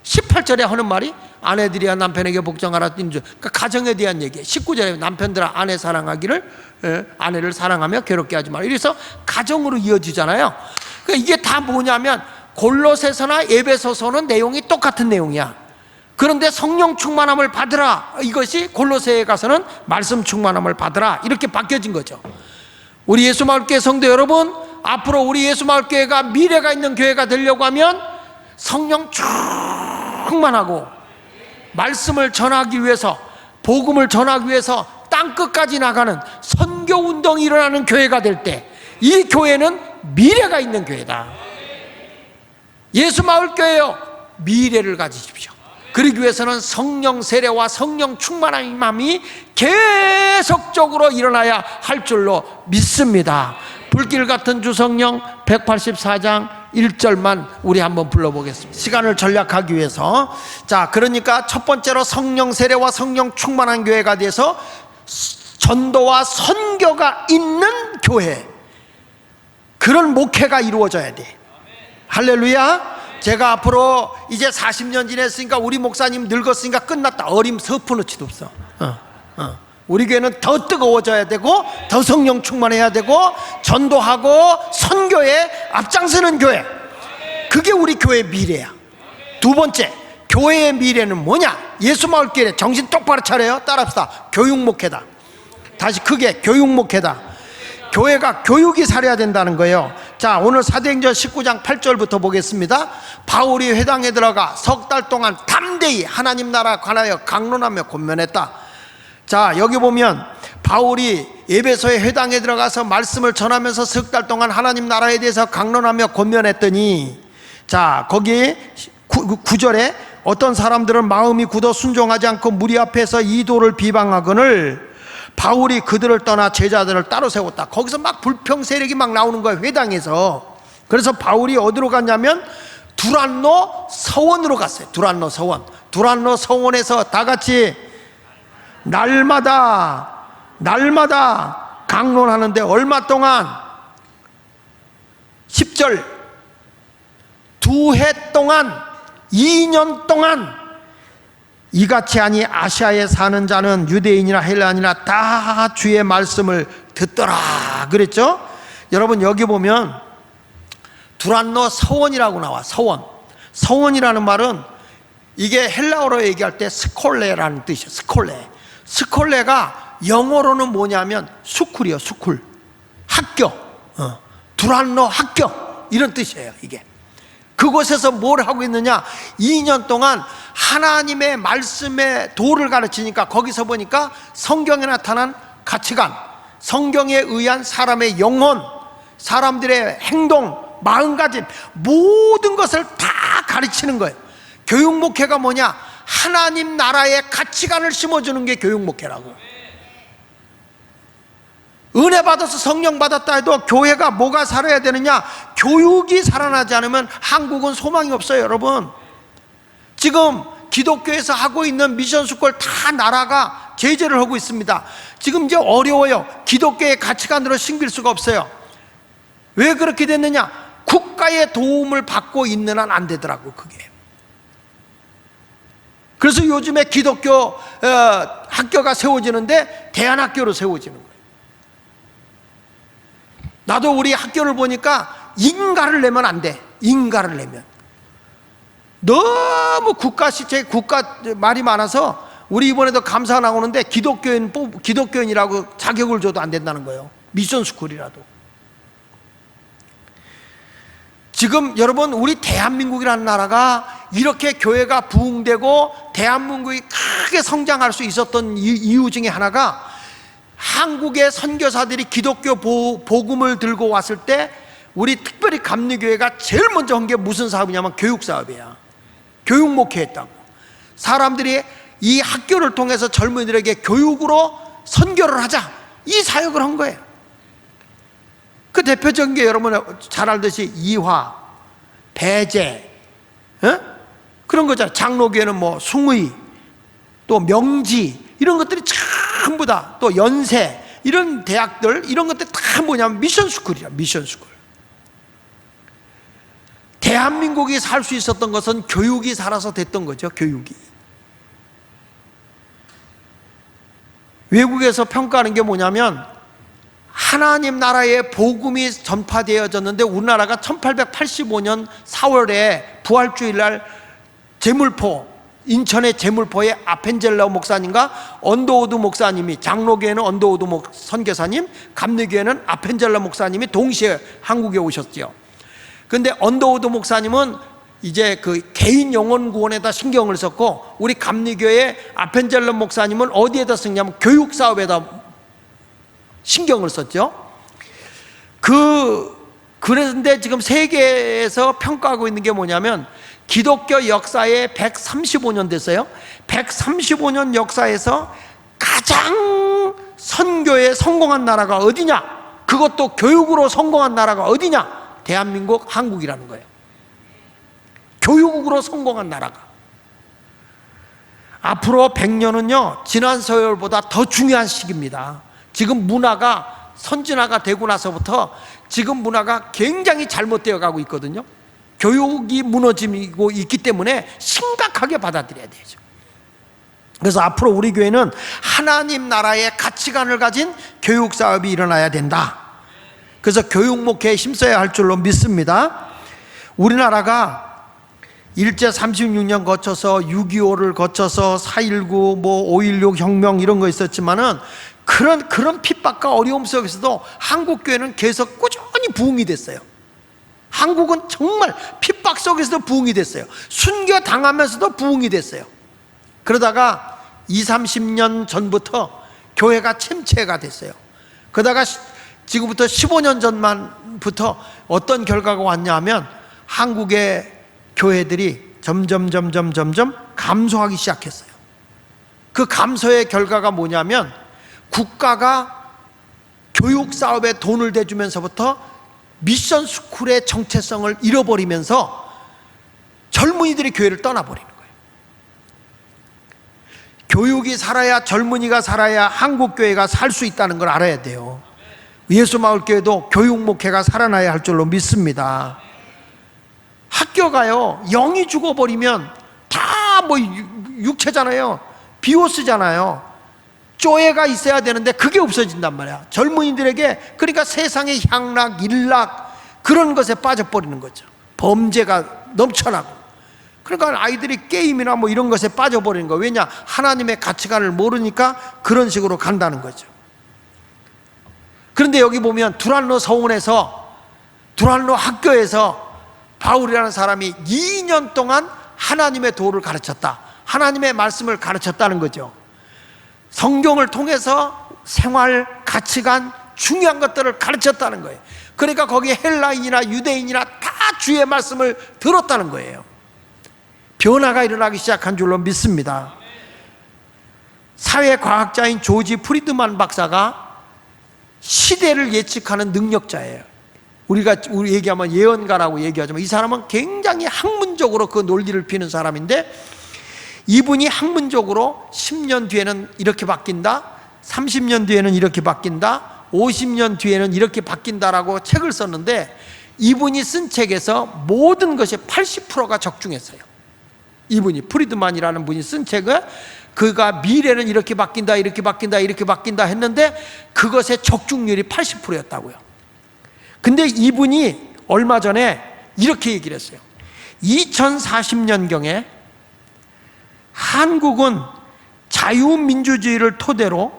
18절에 하는 말이 아내들이야 남편에게 복종하라. 그러니까 가정에 대한 얘기예요. 19절에 남편들아 아내 사랑하기를, 아내를 사랑하며 괴롭게 하지 마라. 이래서 가정으로 이어지잖아요. 그러니까 이게 다 뭐냐면 골로새서나 에베소서는 내용이 똑같은 내용이야. 그런데 성령 충만함을 받으라, 이것이 골로새에 가서는 말씀 충만함을 받으라, 이렇게 바뀌어진 거죠. 우리 예수마을교회 성도 여러분, 앞으로 우리 예수마을교회가 미래가 있는 교회가 되려고 하면 성령 충만하고 말씀을 전하기 위해서, 복음을 전하기 위해서 땅끝까지 나가는 선교운동이 일어나는 교회가 될 때 이 교회는 미래가 있는 교회다. 예수마을교회여, 미래를 가지십시오. 그러기 위해서는 성령 세례와 성령 충만함이 계속적으로 일어나야 할 줄로 믿습니다. 불길 같은 주성령 184장 1절만 우리 한번 불러보겠습니다. 시간을 전략하기 위해서. 자, 그러니까 첫 번째로 성령 세례와 성령 충만한 교회가 돼서 전도와 선교가 있는 교회, 그런 목회가 이루어져야 돼. 할렐루야. 제가 앞으로 이제 40년 지냈으니까 우리 목사님 늙었으니까 끝났다, 어림 서푼어치도 없어. 우리 교회는 더 뜨거워져야 되고 더 성령 충만해야 되고 전도하고 선교에 앞장서는 교회, 그게 우리 교회의 미래야. 두 번째, 교회의 미래는 뭐냐? 예수마을교회 정신 똑바로 차려요. 따라합시다. 교육목회다. 다시 크게, 교육목회다. 교회가 교육이 살아야 된다는 거예요. 자, 오늘 사도행전 19장 8절부터 보겠습니다. 바울이 회당에 들어가 석 달 동안 담대히 하나님 나라 관하여 강론하며 권면했다. 자, 여기 보면 바울이 에베소의 회당에 들어가서 말씀을 전하면서 석 달 동안 하나님 나라에 대해서 강론하며 권면했더니, 자, 거기 9절에 어떤 사람들은 마음이 굳어 순종하지 않고 무리 앞에서 이도를 비방하거늘 바울이 그들을 떠나 제자들을 따로 세웠다. 거기서 막 불평 세력이 막 나오는 거예요, 회당에서. 그래서 바울이 어디로 갔냐면 두란노 서원으로 갔어요. 두란노 서원. 두란노 서원에서 다 같이 날마다 강론하는데 얼마 동안? 10절 2해 동안 2년 동안 이같이 하니 아시아에 사는 자는 유대인이나 헬라인이나 다 주의 말씀을 듣더라 그랬죠. 여러분 여기 보면 두란노 서원이라고 나와. 서원이라는 말은 이게 헬라어로 얘기할 때 스콜레라는 뜻이에요. 스콜레가 영어로는 뭐냐면 스쿨이요. 스쿨, 학교, 두란노 학교 이런 뜻이에요. 이게 그곳에서 뭘 하고 있느냐, 2년 동안 하나님의 말씀의 도를 가르치니까 거기서 보니까 성경에 나타난 가치관, 성경에 의한 사람의 영혼, 사람들의 행동, 마음가짐, 모든 것을 다 가르치는 거예요. 교육목회가 뭐냐, 하나님 나라의 가치관을 심어주는 게 교육목회라고. 은혜 받아서 성령 받았다 해도 교회가 뭐가 살아야 되느냐, 교육이 살아나지 않으면 한국은 소망이 없어요. 여러분 지금 기독교에서 하고 있는 미션스쿨 다 나라가 제재를 하고 있습니다. 지금 이제 어려워요. 기독교의 가치관으로 심길 수가 없어요. 왜 그렇게 됐느냐, 국가의 도움을 받고 있는 한 안 되더라고 그게. 그래서 요즘에 기독교 학교가 세워지는데 대안학교로 세워지는 거예요. 나도 우리 학교를 보니까 인가를 내면 안 돼. 인가를 내면 너무 국가 말이 많아서 우리 이번에도 감사 나오는데 기독교인이라고 자격을 줘도 안 된다는 거예요. 미션스쿨이라도. 지금 여러분 우리 대한민국이라는 나라가 이렇게 교회가 부흥되고 대한민국이 크게 성장할 수 있었던 이유 중에 하나가, 한국의 선교사들이 기독교 복음을 들고 왔을 때 우리 특별히 감리교회가 제일 먼저 한 게 무슨 사업이냐면 교육사업이야. 교육 목회했다고. 사람들이 이 학교를 통해서 젊은이들에게 교육으로 선교를 하자, 이 사역을 한 거예요. 그 대표적인 게 여러분 잘 알듯이 이화, 배제, 그런 거잖아요. 장로교회는 뭐 숭의, 또 명지, 이런 것들이 전부 다, 또 연세, 이런 대학들, 이런 것들 다 뭐냐면 미션스쿨이야. 미션스쿨. 대한민국이 살 수 있었던 것은 교육이 살아서 됐던 거죠. 교육이. 외국에서 평가하는 게 뭐냐면, 하나님 나라의 복음이 전파되어졌는데 우리나라가 1885년 4월에 부활주일날 인천의 제물포의 아펜젤러 목사님과 언더우드 목사님이, 장로교회는 언더우드 선교사님, 감리교회는 아펜젤러 목사님이 동시에 한국에 오셨죠. 근데 언더우드 목사님은 이제 그 개인 영혼 구원에다 신경을 썼고, 우리 감리교회 아펜젤러 목사님은 어디에다 썼냐면 교육 사업에다 신경을 썼죠. 그런데 지금 세계에서 평가하고 있는 게 뭐냐면, 기독교 역사에 135년 됐어요. 135년 역사에서 가장 선교에 성공한 나라가 어디냐? 그것도 교육으로 성공한 나라가 어디냐? 대한민국, 한국이라는 거예요. 교육으로 성공한 나라가. 앞으로 100년은요 지난 세월보다 더 중요한 시기입니다. 지금 문화가 선진화가 되고 나서부터 지금 문화가 굉장히 잘못되어 가고 있거든요. 교육이 무너지고 있기 때문에 심각하게 받아들여야 되죠. 그래서 앞으로 우리 교회는 하나님 나라의 가치관을 가진 교육 사업이 일어나야 된다. 그래서 교육 목회에 힘써야 할 줄로 믿습니다. 우리나라가 일제 36년 거쳐서 6.25를 거쳐서 4.19, 5.16 혁명 이런 거 있었지만은 그런 핍박과 어려움 속에서도 한국 교회는 계속 꾸준히 부흥이 됐어요. 한국은 정말 핍박 속에서도 부흥이 됐어요. 순교 당하면서도 부흥이 됐어요. 그러다가 20-30년 전부터 교회가 침체가 됐어요. 그러다가 지금부터 15년 전만부터 어떤 결과가 왔냐면, 한국의 교회들이 점점 감소하기 시작했어요. 그 감소의 결과가 뭐냐면, 국가가 교육 사업에 돈을 대주면서부터 미션 스쿨의 정체성을 잃어버리면서 젊은이들이 교회를 떠나버리는 거예요. 교육이 살아야, 젊은이가 살아야 한국 교회가 살 수 있다는 걸 알아야 돼요. 예수마을교회도 교육 목회가 살아나야 할 줄로 믿습니다. 학교가요, 영이 죽어버리면 다 뭐 육체잖아요. 비오스잖아요. 조예가 있어야 되는데 그게 없어진단 말이야. 젊은이들에게. 그러니까 세상의 향락, 일락 그런 것에 빠져버리는 거죠. 범죄가 넘쳐나고. 그러니까 아이들이 게임이나 뭐 이런 것에 빠져버리는 거예요. 왜냐? 하나님의 가치관을 모르니까 그런 식으로 간다는 거죠. 그런데 여기 보면 두란노 서원에서, 두란노 학교에서 바울이라는 사람이 2년 동안 하나님의 도를 가르쳤다. 하나님의 말씀을 가르쳤다는 거죠. 성경을 통해서 생활, 가치관, 중요한 것들을 가르쳤다는 거예요. 그러니까 거기에 헬라인이나 유대인이나 다 주의 말씀을 들었다는 거예요. 변화가 일어나기 시작한 줄로 믿습니다. 사회과학자인 조지 프리드만 박사가 시대를 예측하는 능력자예요. 우리 얘기하면 예언가라고 얘기하지만 이 사람은 굉장히 학문적으로 그 논리를 피는 사람인데, 이분이 학문적으로 10년 뒤에는 이렇게 바뀐다, 30년 뒤에는 이렇게 바뀐다, 50년 뒤에는 이렇게 바뀐다라고 책을 썼는데, 이분이 쓴 책에서 모든 것이 80%가 적중했어요. 이분이, 프리드만이라는 분이 쓴 책은 그가 미래는 이렇게 바뀐다, 이렇게 바뀐다, 이렇게 바뀐다 했는데 그것의 적중률이 80%였다고요. 근데 이분이 얼마 전에 이렇게 얘기를 했어요. 2040년경에 한국은 자유민주주의를 토대로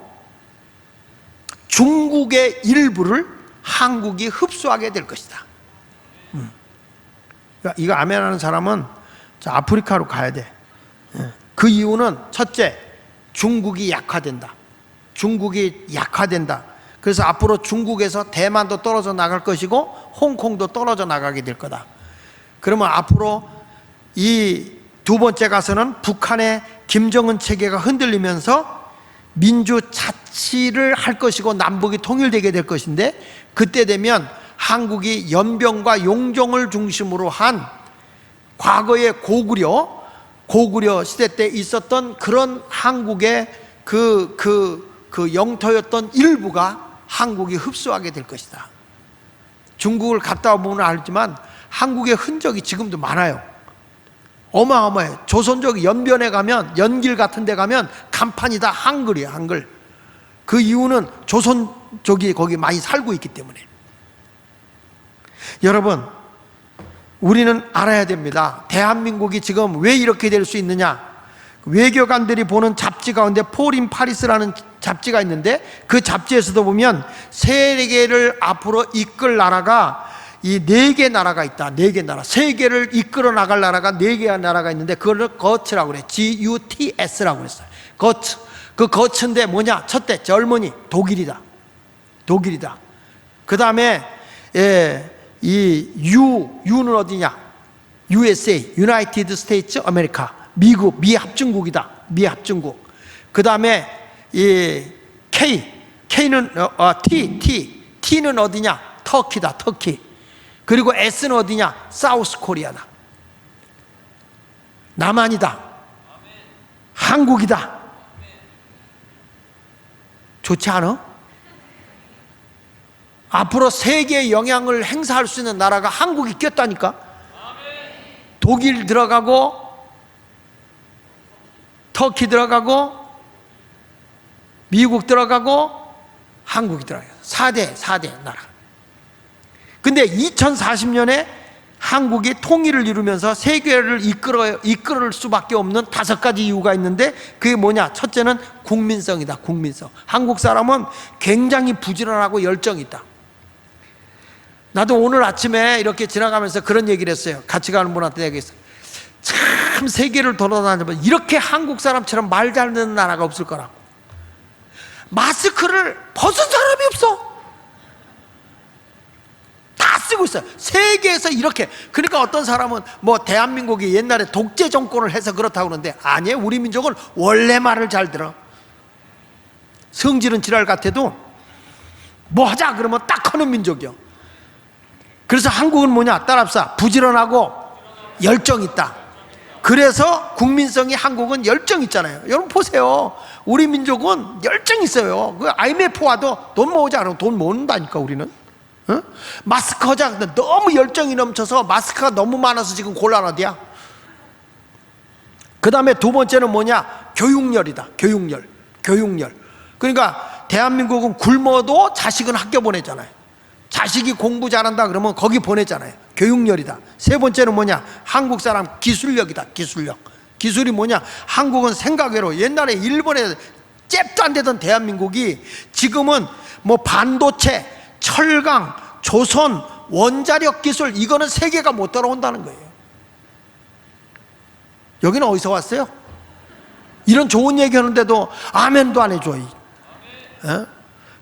중국의 일부를 한국이 흡수하게 될 것이다. 이거 아멘하는 사람은 아프리카로 가야 돼. 그 이유는 첫째, 중국이 약화된다. 중국이 약화된다. 그래서 앞으로 중국에서 대만도 떨어져 나갈 것이고 홍콩도 떨어져 나가게 될 거다. 그러면 앞으로 이 두 번째 가서는 북한의 김정은 체계가 흔들리면서 민주 자치를 할 것이고 남북이 통일되게 될 것인데, 그때 되면 한국이 연병과 용종을 중심으로 한 과거의 고구려 시대 때 있었던 그런 한국의 그 영토였던 일부가 한국이 흡수하게 될 것이다. 중국을 갔다 보면 알지만 한국의 흔적이 지금도 많아요. 어마어마해. 조선족 연변에 가면, 연길 같은 데 가면 간판이 다 한글이에요. 한글. 그 이유는 조선족이 거기 많이 살고 있기 때문에. 여러분, 우리는 알아야 됩니다. 대한민국이 지금 왜 이렇게 될 수 있느냐. 외교관들이 보는 잡지 가운데 포린 파리스라는 잡지가 있는데, 그 잡지에서도 보면 세계를 앞으로 이끌 나라가 이 4개 나라가 있다. 4개 나라. 세계를 이끌어 나갈 나라가 4개의 나라가 있는데 그걸 거츠라고 그래. GUTS라고 그랬어요. 거츠. 그 거츠인데 뭐냐? 첫째, 젊은이. 독일이다. 그 다음에 이 U는 어디냐? USA, United States America. 미국, 미합중국이다. 미합중국. 그 다음에 이 K는 T는 어디냐? 터키다. 터키. 그리고 S는 어디냐? 사우스 코리아다. 남한이다. 한국이다. 좋지 않아? 앞으로 세계에 영향을 행사할 수 있는 나라가 한국이 꼈다니까. 독일 들어가고, 터키 들어가고, 미국 들어가고, 한국이 들어가요. 4대 나라. 근데 2040년에 한국이 통일을 이루면서 세계를 이끌을 수밖에 없는 5가지 이유가 있는데, 그게 뭐냐? 첫째는 국민성이다. 국민성. 한국 사람은 굉장히 부지런하고 열정이 있다. 나도 오늘 아침에 이렇게 지나가면서 그런 얘기를 했어요. 같이 가는 분한테 얘기했어요. 참 세계를 돌아다니면 이렇게 한국 사람처럼 말 잘 듣는 나라가 없을 거라고. 마스크를 벗은 사람이 없어. 다 쓰고 있어요. 세계에서 이렇게. 그러니까 어떤 사람은 뭐 대한민국이 옛날에 독재 정권을 해서 그렇다고 그러는데, 아니에요. 우리 민족은 원래 말을 잘 들어. 성질은 지랄 같아도 뭐 하자 그러면 딱 하는 민족이요. 그래서 한국은 뭐냐? 따라합시다. 부지런하고 열정 있다. 그래서 국민성이, 한국은 열정 있잖아요. 여러분 보세요. 우리 민족은 열정 있어요. 그 IMF 와도 돈 모으지 않으면 돈 모은다니까 우리는. 어? 마스크 하자. 근데 너무 열정이 넘쳐서 마스크가 너무 많아서 지금 곤란하대야. 그 다음에 두 번째는 뭐냐? 교육열이다. 교육열. 그러니까 대한민국은 굶어도 자식은 학교 보내잖아요. 자식이 공부 잘한다 그러면 거기 보내잖아요. 교육열이다. 세 번째는 뭐냐? 한국 사람 기술력이다. 기술이 뭐냐? 한국은 생각외로 옛날에 일본에 잽도 안 되던 대한민국이 지금은 뭐 반도체, 철강, 조선, 원자력 기술, 이거는 세계가 못 따라온다는 거예요. 여기는 어디서 왔어요? 이런 좋은 얘기 하는데도 아멘도 안 해줘.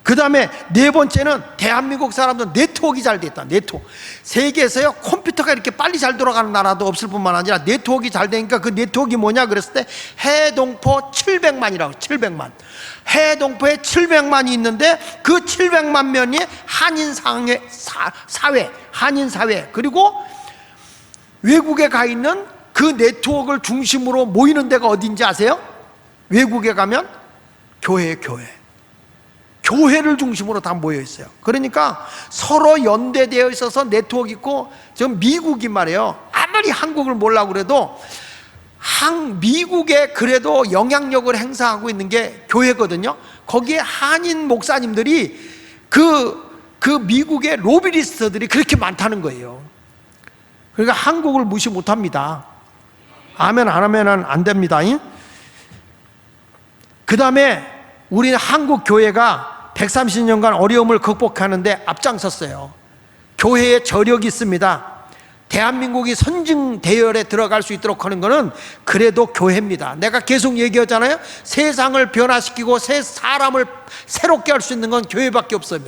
그 다음에 네 번째는 대한민국 사람들은 네트워크가 잘 됐다. 네트워크. 세계에서요 컴퓨터가 이렇게 빨리 잘 돌아가는 나라도 없을 뿐만 아니라 네트워크가 잘 되니까 그 네트워크가 뭐냐 그랬을 때 해동포 700만이라고. 700만. 해동포에 700만이 있는데 그 700만 명이 한인 사회 그리고 외국에 가 있는 그 네트워크를 중심으로 모이는 데가 어딘지 아세요? 외국에 가면 교회를 중심으로 다 모여 있어요. 그러니까 서로 연대되어 있어서 네트워크 있고, 지금 미국이 말이에요. 아무리 한국을 몰라고 그래도 미국에 그래도 영향력을 행사하고 있는 게 교회거든요. 거기에 한인 목사님들이 그 미국의 로비리스트들이 그렇게 많다는 거예요. 그러니까 한국을 무시 못합니다. 아멘 안 하면 안 됩니다. 그 다음에 우리는 한국 교회가 130년간 어려움을 극복하는데 앞장섰어요. 교회에 저력이 있습니다. 대한민국이 선진 대열에 들어갈 수 있도록 하는 것은 그래도 교회입니다. 내가 계속 얘기하잖아요. 세상을 변화시키고 새 사람을 새롭게 할 수 있는 건 교회밖에 없어요.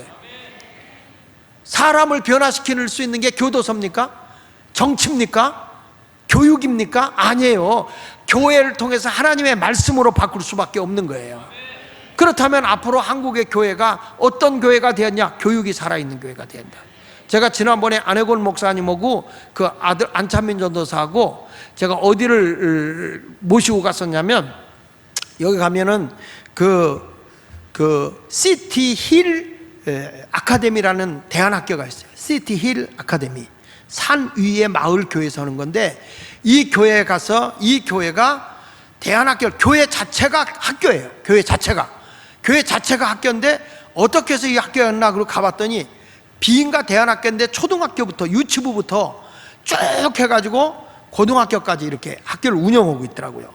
사람을 변화시킬 수 있는 게 교도소입니까? 정치입니까? 교육입니까? 아니에요. 교회를 통해서 하나님의 말씀으로 바꿀 수밖에 없는 거예요. 그렇다면 앞으로 한국의 교회가 어떤 교회가 되었냐? 교육이 살아있는 교회가 된다. 제가 지난번에 안혜곤 목사님하고 그 아들 안찬민 전도사하고 제가 어디를 모시고 갔었냐면, 여기 가면은 그 시티 힐 아카데미라는 대안학교가 있어요. 시티 힐 아카데미. 산 위에 마을 교회에서 하는 건데, 이 교회에 가서 이 교회가 대안학교, 교회 자체가 학교예요. 교회 자체가 학교인데 어떻게 해서 이 학교였나 그러고 가봤더니 비인가 대안학교인데 초등학교부터 유치부부터 쭉 해가지고 고등학교까지 이렇게 학교를 운영하고 있더라고요.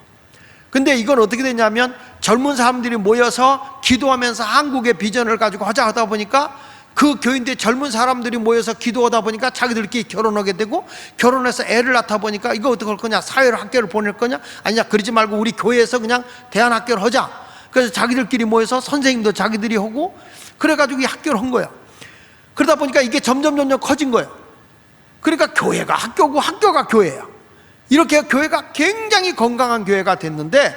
근데 이건 어떻게 되냐면 젊은 사람들이 모여서 기도하면서 한국의 비전을 가지고 하자 하다 보니까 그 교인들 젊은 사람들이 모여서 기도하다 보니까 자기들끼리 결혼하게 되고, 결혼해서 애를 낳다 보니까 이거 어떻게 할 거냐, 사회로 학교를 보낼 거냐, 아니냐, 그러지 말고 우리 교회에서 그냥 대안학교를 하자. 그래서 자기들끼리 모여서 선생님도 자기들이 하고 그래가지고 이 학교를 한 거예요. 그러다 보니까 이게 점점 커진 거예요. 그러니까 교회가 학교고 학교가 교회야. 이렇게 교회가 굉장히 건강한 교회가 됐는데,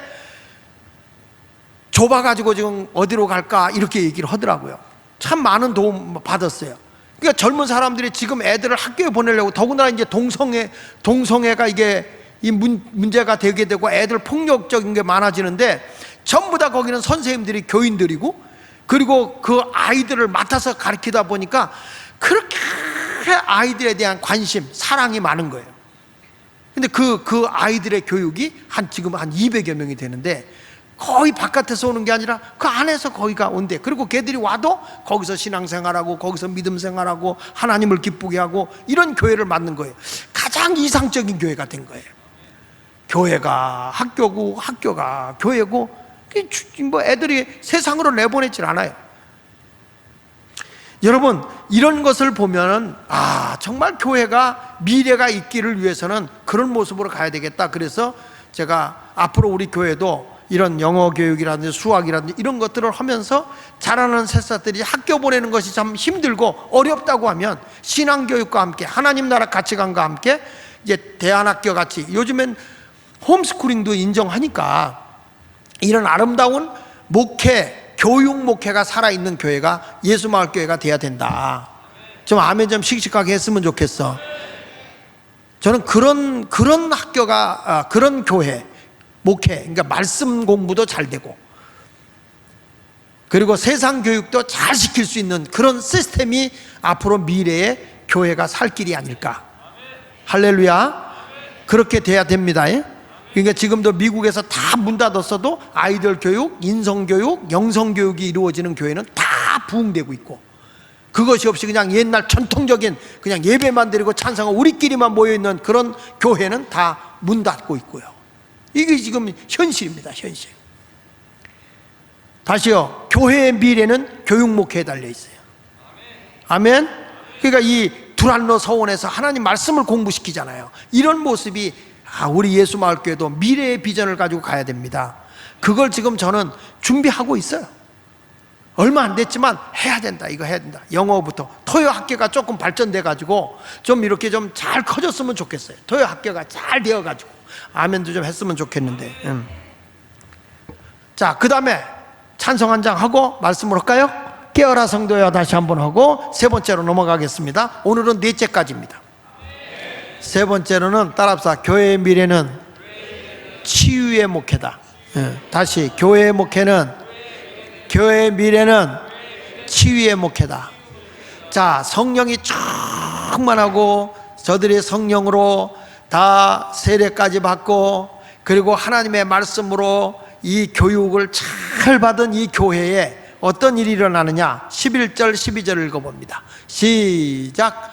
좁아가지고 지금 어디로 갈까 이렇게 얘기를 하더라고요. 참 많은 도움 받았어요. 그러니까 젊은 사람들이 지금 애들을 학교에 보내려고, 더군다나 이제 동성애가 이게 이 문제가 되게 되고 애들 폭력적인 게 많아지는데, 전부 다 거기는 선생님들이 교인들이고, 그리고 그 아이들을 맡아서 가르치다 보니까 그렇게 아이들에 대한 관심, 사랑이 많은 거예요. 근데 그 아이들의 교육이 지금 한 200여 명이 되는데, 거의 바깥에서 오는 게 아니라 그 안에서 거기가 온대. 그리고 걔들이 와도 거기서 신앙생활하고 거기서 믿음생활하고 하나님을 기쁘게 하고 이런 교회를 만든 거예요. 가장 이상적인 교회가 된 거예요. 교회가 학교고 학교가 교회고, 뭐 애들이 세상으로 내보내질 않아요. 여러분, 이런 것을 보면은 정말 교회가 미래가 있기를 위해서는 그런 모습으로 가야 되겠다. 그래서 제가 앞으로 우리 교회도 이런 영어 교육이라든지 수학이라든지 이런 것들을 하면서 자라는 새싹들이 학교 보내는 것이 참 힘들고 어렵다고 하면 신앙교육과 함께 하나님 나라 가치관과 함께 이제 대안학교 같이, 요즘엔 홈스쿨링도 인정하니까 이런 아름다운 목회, 교육 목회가 살아있는 교회가 예수마을교회가 돼야 된다. 좀 아멘 좀 씩씩하게 했으면 좋겠어. 저는 그런 학교가, 그런 교회, 목회, 그러니까 말씀 공부도 잘 되고, 그리고 세상 교육도 잘 시킬 수 있는 그런 시스템이 앞으로 미래의 교회가 살 길이 아닐까. 할렐루야. 그렇게 돼야 됩니다. 그러니까 지금도 미국에서 다 문 닫았어도 아이들 교육, 인성교육, 영성교육이 이루어지는 교회는 다 부흥되고 있고, 그것이 없이 그냥 옛날 전통적인 그냥 예배만 드리고 찬송하고 우리끼리만 모여있는 그런 교회는 다 문 닫고 있고요. 이게 지금 현실입니다. 현실. 다시요, 교회의 미래는 교육 목회에 달려 있어요. 아멘. 그러니까 이 두란노 서원에서 하나님 말씀을 공부시키잖아요. 이런 모습이 우리 예수마을교회도 미래의 비전을 가지고 가야 됩니다. 그걸 지금 저는 준비하고 있어요. 얼마 안 됐지만 해야 된다, 이거 해야 된다. 영어부터 토요 학교가 조금 발전돼 가지고 좀 이렇게 좀 잘 커졌으면 좋겠어요. 토요 학교가 잘 되어 가지고 아멘도 좀 했으면 좋겠는데. 자, 그 다음에 찬송 한 장 하고 말씀을 할까요? 깨어라 성도야 다시 한번 하고 세 번째로 넘어가겠습니다. 오늘은 넷째까지입니다. 세 번째로는 따라합시다. 교회의 미래는 치유의 목회다. 다시, 교회의 목회는, 교회의 미래는 치유의 목회다. 자, 성령이 충만하고 저들이 성령으로 다 세례까지 받고, 그리고 하나님의 말씀으로 이 교육을 잘 받은 이 교회에 어떤 일이 일어나느냐. 11절 12절을 읽어봅니다. 시작.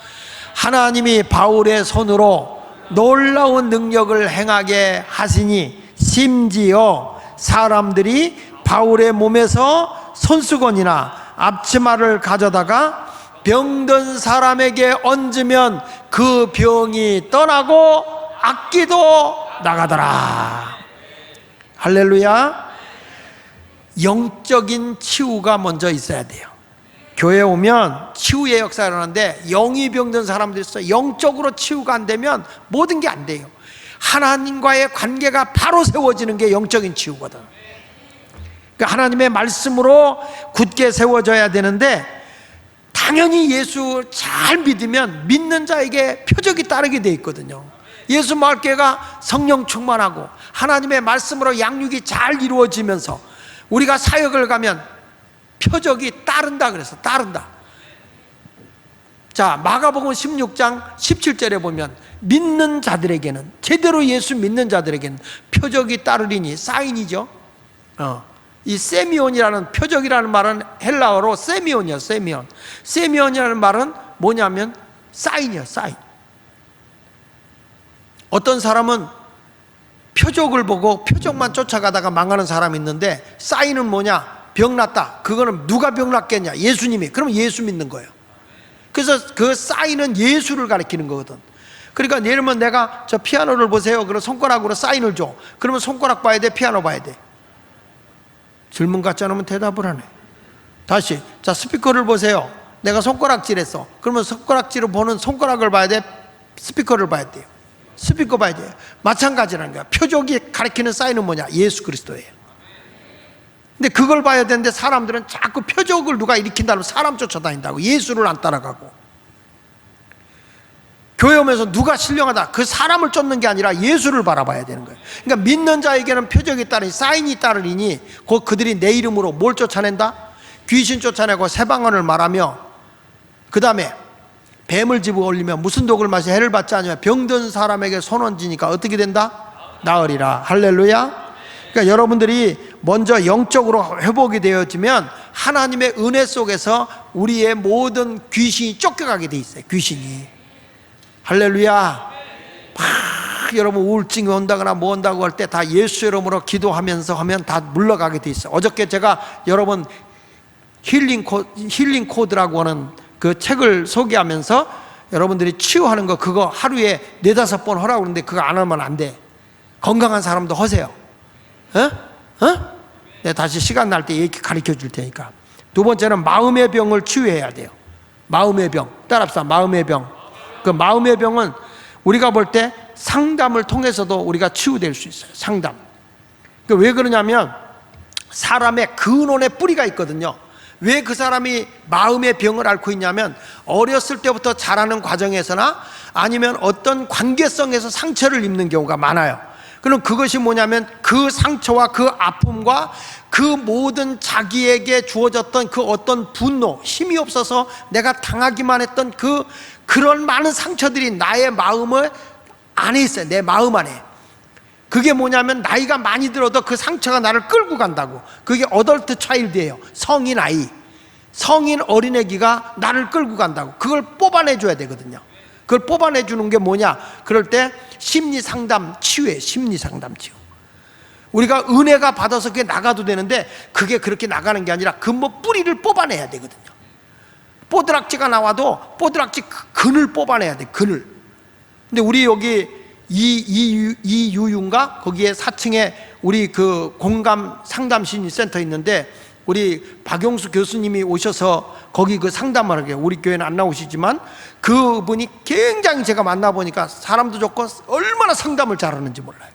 하나님이 바울의 손으로 놀라운 능력을 행하게 하시니 심지어 사람들이 바울의 몸에서 손수건이나 앞치마를 가져다가 병든 사람에게 얹으면 그 병이 떠나고 악기도 나가더라. 할렐루야. 영적인 치유가 먼저 있어야 돼요. 교회에 오면 치유의 역사가 일어나는데 영이 병든 사람들이 있어요. 영적으로 치유가 안 되면 모든 게 안 돼요. 하나님과의 관계가 바로 세워지는 게 영적인 치유거든. 그러니까 하나님의 말씀으로 굳게 세워져야 되는데, 당연히 예수 잘 믿으면 믿는 자에게 표적이 따르게 돼 있거든요. 예수 마을교회가 성령 충만하고 하나님의 말씀으로 양육이 잘 이루어지면서 우리가 사역을 가면 표적이 따른다 그래서 따른다. 자, 마가복음 16장 17절에 보면 믿는 자들에게는, 제대로 예수 믿는 자들에게는 표적이 따르리니, 사인이죠. 이 세미온이라는, 표적이라는 말은 헬라어로 세미온이요. 세미온. 세미온이라는 말은 뭐냐면 사인이요. 사인. 어떤 사람은 표적을 보고 표적만 쫓아가다가 망하는 사람이 있는데, 사인은 뭐냐? 병 났다. 그거는 누가 병 났겠냐? 예수님이. 그러면 예수 믿는 거예요. 그래서 그 사인은 예수를 가리키는 거거든. 그러니까 예를 들면 내가 저 피아노를 보세요. 그럼 손가락으로 사인을 줘. 그러면 손가락 봐야 돼? 피아노 봐야 돼? 질문 같지 않으면 대답을 하네. 다시, 자, 스피커를 보세요. 내가 손가락질했어. 그러면 손가락질을 보는 손가락을 봐야 돼? 스피커를 봐야 돼요? 스피커 봐야 돼요. 마찬가지라는 거야. 표적이 가리키는 사인은 뭐냐? 예수 그리스도예요. 근데 그걸 봐야 되는데 사람들은 자꾸 표적을 누가 일으킨다면 사람 쫓아다닌다고, 예수를 안 따라가고. 교회 오면서 누가 신령하다, 그 사람을 쫓는 게 아니라 예수를 바라봐야 되는 거예요. 그러니까 믿는 자에게는 표적이 따르니, 사인이 따르니 곧 그들이 내 이름으로 뭘 쫓아낸다? 귀신 쫓아내고 새 방언을 말하며, 그 다음에 뱀을 집어 올리며 무슨 독을 마시 해를 받지 않으며 병든 사람에게 손 얹으니까 어떻게 된다? 나으리라. 할렐루야. 그러니까 여러분들이 먼저 영적으로 회복이 되어지면 하나님의 은혜 속에서 우리의 모든 귀신이 쫓겨가게 돼 있어요. 귀신이. 할렐루야. 막 여러분 우울증이 온다거나 뭐 온다고 할 때 다 예수 이름으로 기도하면서 하면 다 물러가게 돼 있어요. 어저께 제가 여러분 힐링 코드라고 하는 그 책을 소개하면서 여러분들이 치유하는 거, 그거 하루에 4-5번 하라고 그러는데 그거 안 하면 안 돼. 건강한 사람도 하세요. 내가 다시 시간 날 때 얘기 가르쳐 줄 테니까. 두 번째는 마음의 병을 치유해야 돼요. 마음의 병. 따라합시다. 마음의 병. 그 마음의 병은 우리가 볼 때 상담을 통해서도 우리가 치유될 수 있어요. 상담. 왜 그러냐면 사람의 근원의 뿌리가 있거든요. 왜 그 사람이 마음의 병을 앓고 있냐면 어렸을 때부터 자라는 과정에서나 아니면 어떤 관계성에서 상처를 입는 경우가 많아요. 그럼 그것이 뭐냐면 그 상처와 그 아픔과 그 모든 자기에게 주어졌던 그 어떤 분노, 힘이 없어서 내가 당하기만 했던 그런 많은 상처들이 나의 마음을 안에 있어요. 내 마음 안에. 그게 뭐냐면 나이가 많이 들어도 그 상처가 나를 끌고 간다고. 그게 어덜트 차일드예요. 성인 아이, 성인 어린애기가 나를 끌고 간다고. 그걸 뽑아내줘야 되거든요. 그걸 뽑아내주는 게 뭐냐, 그럴 때 심리상담 치유예요. 심리상담 치유. 우리가 은혜가 받아서 그게 나가도 되는데 그게 그렇게 나가는 게 아니라 근본 뿌리를 뽑아내야 되거든요. 뽀드락지가 나와도 뽀드락지 근을 뽑아내야 돼. 근을. 근데 우리 여기 이유윤가 거기에 4층에 우리 그 공감 상담 심리센터 있는데 우리 박용수 교수님이 오셔서 거기 그 상담을 하게, 우리 교회는 안 나오시지만 그분이 굉장히 제가 만나보니까 사람도 좋고 얼마나 상담을 잘하는지 몰라요.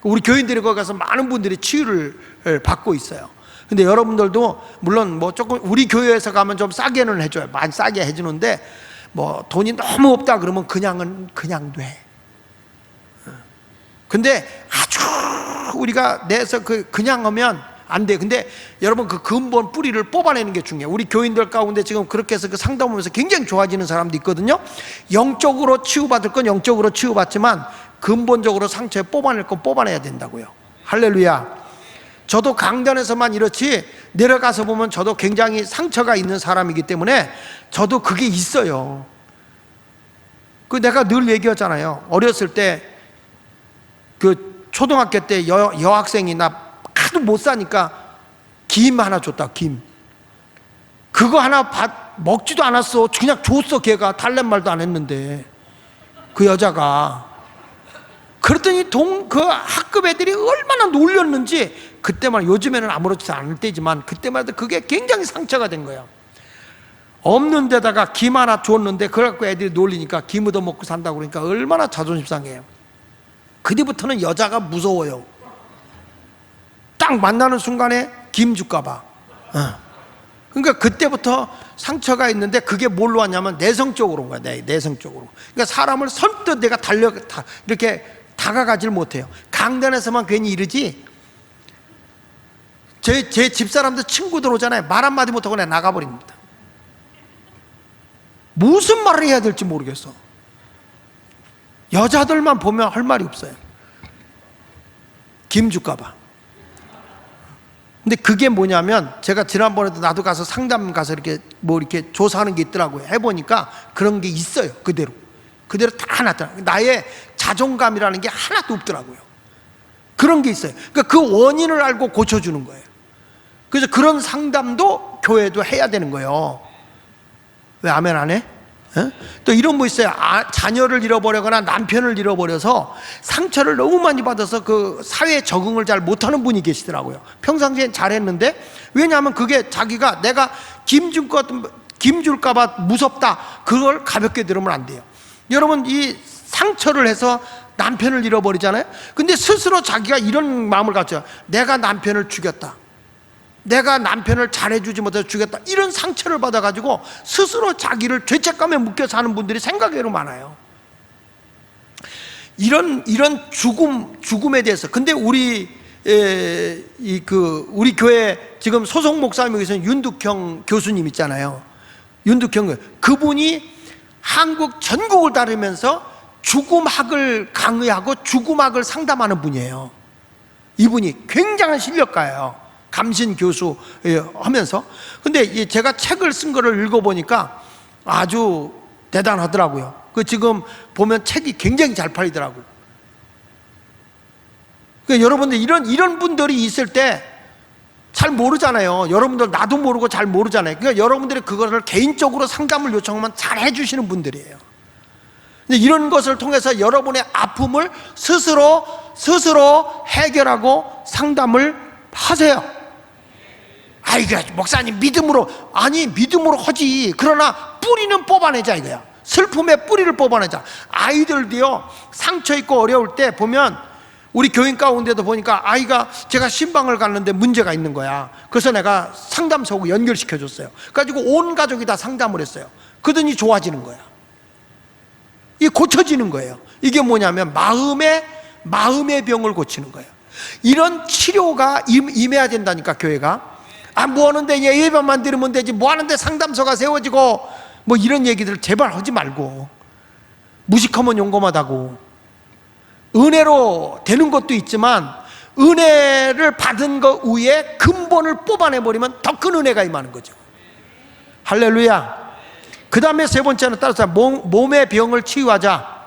우리 교인들이 거기 가서 많은 분들이 치유를 받고 있어요. 근데 여러분들도 물론 뭐 조금 우리 교회에서 가면 좀 싸게는 해줘요. 많이 싸게 해주는데 뭐 돈이 너무 없다 그러면 그냥 돼. 근데 아주 우리가 내서 그냥 하면 안 돼. 근데 여러분 그 근본 뿌리를 뽑아내는 게 중요해요. 우리 교인들 가운데 지금 그렇게 해서 그 상담하면서 굉장히 좋아지는 사람도 있거든요. 영적으로 치유받을 건 영적으로 치유받지만 근본적으로 상처에 뽑아낼 건 뽑아내야 된다고요. 할렐루야. 저도 강단에서만 이렇지 내려가서 보면 저도 굉장히 상처가 있는 사람이기 때문에 저도 그게 있어요. 그 내가 늘 얘기하잖아요. 어렸을 때 그 초등학교 때 여학생이 나 하도 못 사니까 김 하나 줬다. 김. 그거 하나 먹지도 않았어. 그냥 줬어. 걔가 달란 말도 안 했는데 그 여자가. 그랬더니 그 학급 애들이 얼마나 놀렸는지 그때만, 요즘에는 아무렇지도 않을 때지만 그때만 해도 그게 굉장히 상처가 된 거예요. 없는 데다가 김 하나 줬는데 그걸 갖고 애들이 놀리니까 김 얻어 먹고 산다고 그러니까 얼마나 자존심 상해요. 그 뒤부터는 여자가 무서워요. 딱 만나는 순간에 김 줄까봐. 그러니까 그때부터 상처가 있는데 그게 뭘로 왔냐면 내성적으로 온 거야. 내성적으로. 그러니까 사람을 선뜻 내가 이렇게 다가가질 못해요. 강단에서만 괜히 이러지. 제 집사람들 친구들 오잖아요. 말 한마디 못하고 그냥 나가버립니다. 무슨 말을 해야 될지 모르겠어. 여자들만 보면 할 말이 없어요. 김 줄까봐. 근데 그게 뭐냐면 제가 지난번에도 나도 가서 상담 가서 이렇게 조사하는 게 있더라고요. 해보니까 그런 게 있어요. 그대로 다 나타나. 나의 자존감이라는 게 하나도 없더라고요. 그런 게 있어요. 그러니까 그 원인을 알고 고쳐주는 거예요. 그래서 그런 상담도 교회도 해야 되는 거예요. 왜 아멘 안 해? 또 이런 거 있어요. 자녀를 잃어버리거나 남편을 잃어버려서 상처를 너무 많이 받아서 그 사회에 적응을 잘 못하는 분이 계시더라고요. 평상시엔 잘했는데, 왜냐하면 그게 자기가 내가 김 줄까봐 무섭다, 그걸 가볍게 들으면 안 돼요. 여러분, 이 상처를 해서 남편을 잃어버리잖아요. 근데 스스로 자기가 이런 마음을 갖죠. 내가 남편을 죽였다, 내가 남편을 잘해주지 못해서 죽였다, 이런 상처를 받아가지고 스스로 자기를 죄책감에 묶여 사는 분들이 생각외로 많아요. 이런 죽음에 대해서. 근데 우리 교회 지금 소속 목사님이 계신 윤득형 교수님 있잖아요. 윤득형, 그분이 한국 전국을 다니면서 죽음학을 강의하고 죽음학을 상담하는 분이에요. 이분이 굉장한 실력가예요. 감신 교수 하면서. 근데 제가 책을 쓴 거를 읽어보니까 아주 대단하더라고요. 그 지금 보면 책이 굉장히 잘 팔리더라고요. 그러니까 여러분들 이런 분들이 있을 때 잘 모르잖아요. 여러분들 나도 모르고 잘 모르잖아요. 그러니까 여러분들이 그거를 개인적으로 상담을 요청하면 잘 해주시는 분들이에요. 근데 이런 것을 통해서 여러분의 아픔을 스스로 해결하고 상담을 하세요. 목사님 믿음으로. 아니, 믿음으로 하지. 그러나 뿌리는 뽑아내자 이거야. 슬픔의 뿌리를 뽑아내자. 아이들도요, 상처 있고 어려울 때 보면 우리 교인 가운데도 보니까 아이가, 제가 신방을 갔는데 문제가 있는 거야. 그래서 내가 상담소하고 연결시켜줬어요. 그래가지고 온 가족이 다 상담을 했어요. 그러더니 좋아지는 거야. 이게 고쳐지는 거예요. 이게 뭐냐면 마음의 병을 고치는 거예요. 이런 치료가 임해야 된다니까, 교회가. 뭐 하는데 예배만 드리면 되지, 뭐 하는데 상담소가 세워지고, 뭐 이런 얘기들 제발 하지 말고, 무식하면 용감하다고. 은혜로 되는 것도 있지만 은혜를 받은 것 위에 근본을 뽑아내버리면 더 큰 은혜가 임하는 거죠. 할렐루야. 그 다음에 세 번째는 따라서 몸의 병을 치유하자.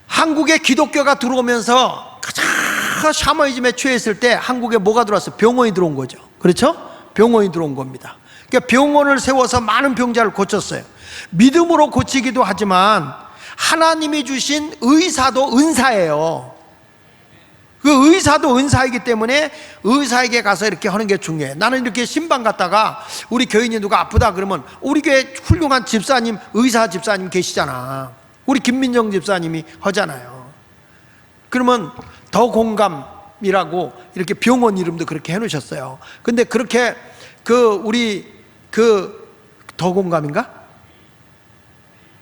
한국에 기독교가 들어오면서 가장 샤머니즘에 취했을 때 한국에 뭐가 들어왔어요? 병원이 들어온 거죠. 그렇죠? 병원이 들어온 겁니다. 그러니까 병원을 세워서 많은 병자를 고쳤어요. 믿음으로 고치기도 하지만 하나님이 주신 의사도 은사예요. 그 의사도 은사이기 때문에 의사에게 가서 이렇게 하는 게 중요해. 나는 이렇게 신방 갔다가 우리 교인이 누가 아프다 그러면 우리 교회 훌륭한 집사님, 의사 집사님 계시잖아. 우리 김민정 집사님이 하잖아요. 그러면 더 공감이라고 이렇게 병원 이름도 그렇게 해놓으셨어요. 근데 그렇게 우리 더 공감인가?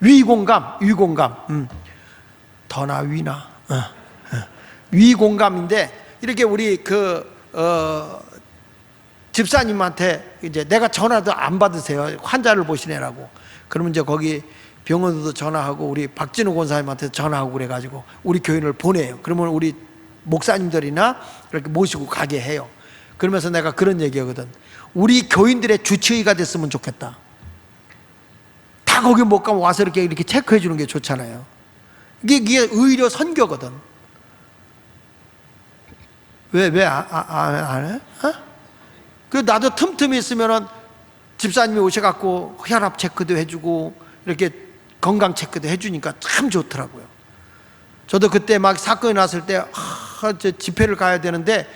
위공감. 더나 위나. 위공감인데 이렇게 우리 집사님한테 이제 내가 전화도 안 받으세요. 환자를 보시느라고. 그러면 이제 거기 병원도 전화하고 우리 박진우 권사님한테 전화하고 그래가지고 우리 교인을 보내요. 그러면 우리 목사님들이나 이렇게 모시고 가게 해요. 그러면서 내가 그런 얘기하거든. 우리 교인들의 주치의가 됐으면 좋겠다. 다 거기 못 가면 와서 이렇게 체크해 주는 게 좋잖아요. 이게 의료 선교거든. 왜 안 해? 그 나도 틈틈이 있으면은 집사님이 오셔갖고 혈압 체크도 해주고 이렇게 건강 체크도 해주니까 참 좋더라고요. 저도 그때 막 사건이 났을 때 집회를 가야 되는데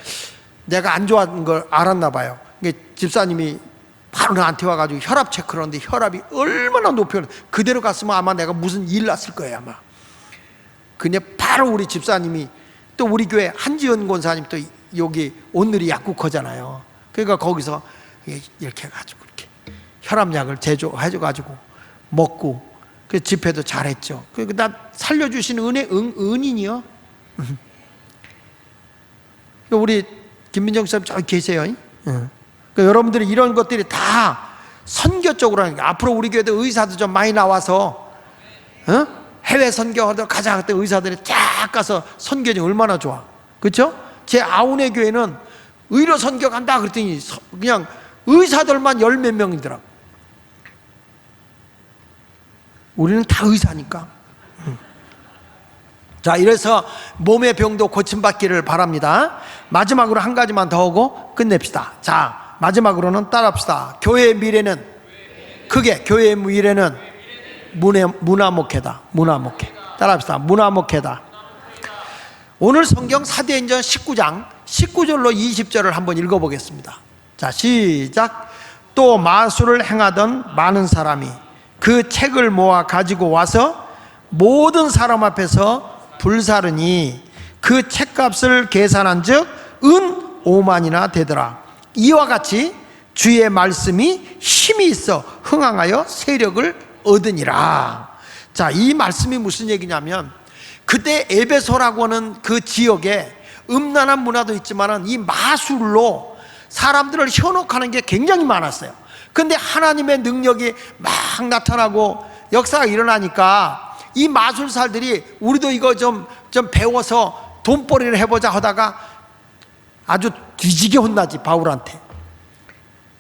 내가 안 좋아하는 걸 알았나 봐요. 집사님이 바로 나한테 와가지고 혈압 체크를 하는데 혈압이 얼마나 높였는데 그대로 갔으면 아마 내가 무슨 일 났을 거예요 아마. 그냥 바로 우리 집사님이 또 우리 교회 한지연 권사님 또 여기 오늘이 약국하잖아요. 그러니까 거기서 이렇게 해가지고 이렇게 혈압약을 제조해줘가지고 먹고 그 집회도 잘했죠. 나 살려주신 은인이요. 우리 김민정 쌤 저기 계세요. 그러니까 여러분들이 이런 것들이 다 선교적으로 하는 게 앞으로 우리 교회도 의사도 좀 많이 나와서 해외 선교하러 가자 그때 의사들이 쫙 가서 선교지 얼마나 좋아. 그렇죠? 제 아우네 교회는 의료 선교 간다 그랬더니 그냥 의사들만 열 몇 명이더라고. 우리는 다 의사니까. 자, 이래서 몸의 병도 고침받기를 바랍니다. 마지막으로 한 가지만 더 하고 끝냅시다. 자, 마지막으로는 따라합시다. 교회의 미래는 크게 교회의 미래는 문화목회다. 문화목회. 따라합시다. 문화목회다. 오늘 성경 사도행전 19장 19절로 20절을 한번 읽어보겠습니다. 자, 시작. 또 마술을 행하던 많은 사람이 그 책을 모아 가지고 와서 모든 사람 앞에서 불사르니 그 책값을 계산한 즉 은 5만이나 되더라. 이와 같이 주의 말씀이 힘이 있어 흥황하여 세력을 얻으니라. 자, 이 말씀이 무슨 얘기냐면 그때 에베소라고 하는 그 지역에 음란한 문화도 있지만 이 마술로 사람들을 현혹하는 게 굉장히 많았어요. 근데 하나님의 능력이 막 나타나고 역사가 일어나니까 이 마술사들이 우리도 이거 좀 배워서 돈벌이를 해보자 하다가 아주 뒤지게 혼나지 바울한테.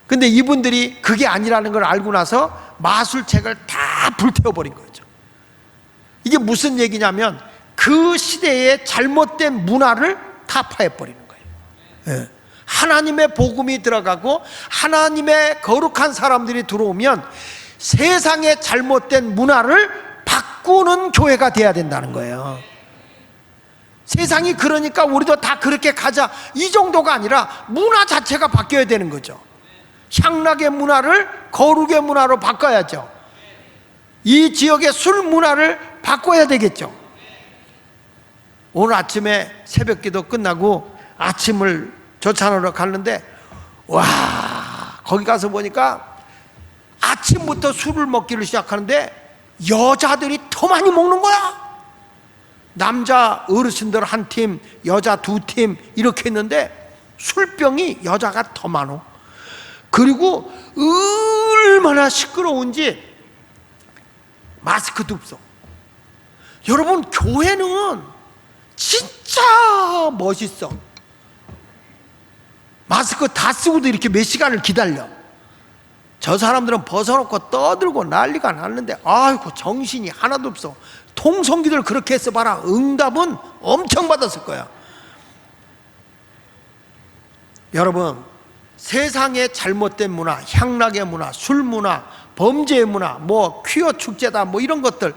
근데 이분들이 그게 아니라는 걸 알고 나서 마술책을 다 불태워버린 거죠. 이게 무슨 얘기냐면 그 시대의 잘못된 문화를 타파해버리는 거예요. 예. 하나님의 복음이 들어가고 하나님의 거룩한 사람들이 들어오면 세상의 잘못된 문화를 바꾸는 교회가 돼야 된다는 거예요. 세상이 그러니까 우리도 다 그렇게 가자 이 정도가 아니라 문화 자체가 바뀌어야 되는 거죠. 향락의 문화를 거룩의 문화로 바꿔야죠. 이 지역의 술 문화를 바꿔야 되겠죠. 오늘 아침에 새벽기도 끝나고 아침을 조찬하러 갔는데 와, 거기 가서 보니까 아침부터 술을 먹기를 시작하는데 여자들이 더 많이 먹는 거야. 남자 어르신들 한 팀, 여자 두 팀 이렇게 했는데 술병이 여자가 더 많어. 그리고 얼마나 시끄러운지 마스크도 없어. 여러분, 교회는 진짜 멋있어. 마스크 다 쓰고도 이렇게 몇 시간을 기다려. 저 사람들은 벗어놓고 떠들고 난리가 났는데 아이고 정신이 하나도 없어. 통성기들 그렇게 해서 봐라, 응답은 엄청 받았을 거야. 여러분, 세상의 잘못된 문화, 향락의 문화, 술 문화, 범죄의 문화, 뭐 퀴어 축제다, 뭐 이런 것들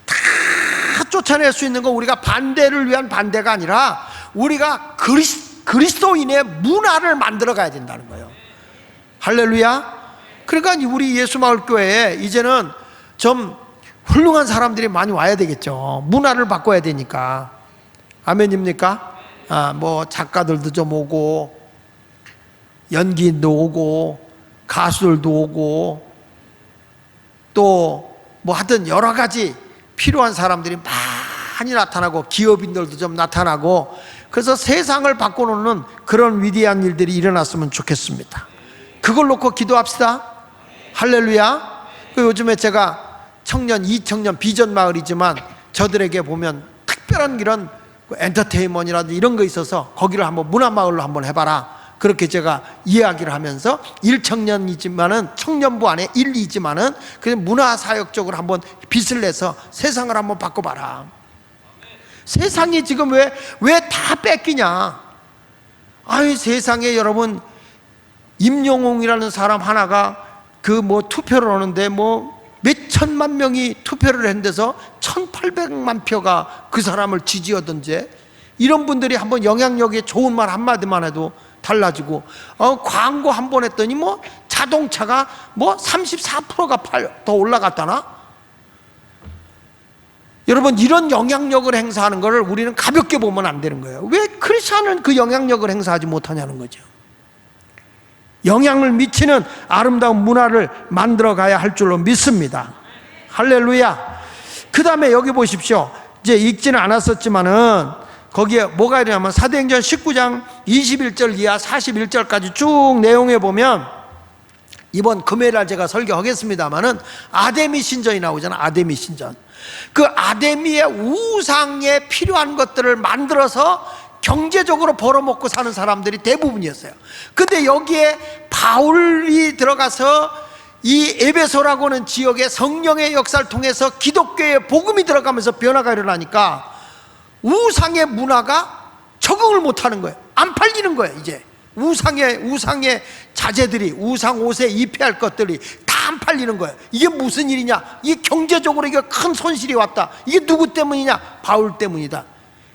다 쫓아낼 수 있는 건 우리가 반대를 위한 반대가 아니라 우리가 그리스도인의 문화를 만들어 가야 된다는 거예요. 할렐루야. 그러니까 우리 예수마을교회에 이제는 좀 훌륭한 사람들이 많이 와야 되겠죠. 문화를 바꿔야 되니까. 아멘입니까? 뭐 작가들도 좀 오고, 연기인도 오고, 가수들도 오고, 또 뭐 하여튼 여러 가지 필요한 사람들이 많이 나타나고, 기업인들도 좀 나타나고, 그래서 세상을 바꿔놓는 그런 위대한 일들이 일어났으면 좋겠습니다. 그걸 놓고 기도합시다. 할렐루야. 요즘에 제가 청년, 이청년 비전 마을이지만 저들에게 보면 특별한 이런 엔터테인먼트라든지 이런 거 있어서 거기를 한번 문화마을로 한번 해봐라. 그렇게 제가 이야기를 하면서 1청년이지만은 청년부 안에 1, 2지만은 그냥 문화사역적으로 한번 빛을 내서 세상을 한번 바꿔봐라. 세상이 지금 왜 다 뺏기냐. 아유, 세상에 여러분, 임영웅이라는 사람 하나가 그 뭐 투표를 하는데 뭐 몇천만 명이 투표를 했는데서 1800만 표가 그 사람을 지지하던지, 이런 분들이 한번 영향력에 좋은 말 한마디만 해도 달라지고, 광고 한 번 했더니 뭐 자동차가 뭐 34%가 더 올라갔다나? 여러분, 이런 영향력을 행사하는 것을 우리는 가볍게 보면 안 되는 거예요. 왜 크리스천은 그 영향력을 행사하지 못하냐는 거죠. 영향을 미치는 아름다운 문화를 만들어 가야 할 줄로 믿습니다. 할렐루야. 그 다음에 여기 보십시오. 이제 읽지는 않았었지만은 거기에 뭐가 있냐면 사도행전 19장 21절 이하 41절까지 쭉 내용에 보면, 이번 금요일날 제가 설교하겠습니다만은 아데미 신전이 나오잖아. 아데미 신전. 그 아데미의 우상에 필요한 것들을 만들어서 경제적으로 벌어먹고 사는 사람들이 대부분이었어요. 근데 여기에 바울이 들어가서 이 에베소라고 하는 지역에 성령의 역사를 통해서 기독교의 복음이 들어가면서 변화가 일어나니까 우상의 문화가 적응을 못하는 거예요. 안 팔리는 거예요. 이제 우상의 자재들이, 우상 옷에 입혀야 할 것들이 다 안 팔리는 거예요. 이게 무슨 일이냐? 이게 경제적으로 이게 큰 손실이 왔다. 이게 누구 때문이냐? 바울 때문이다.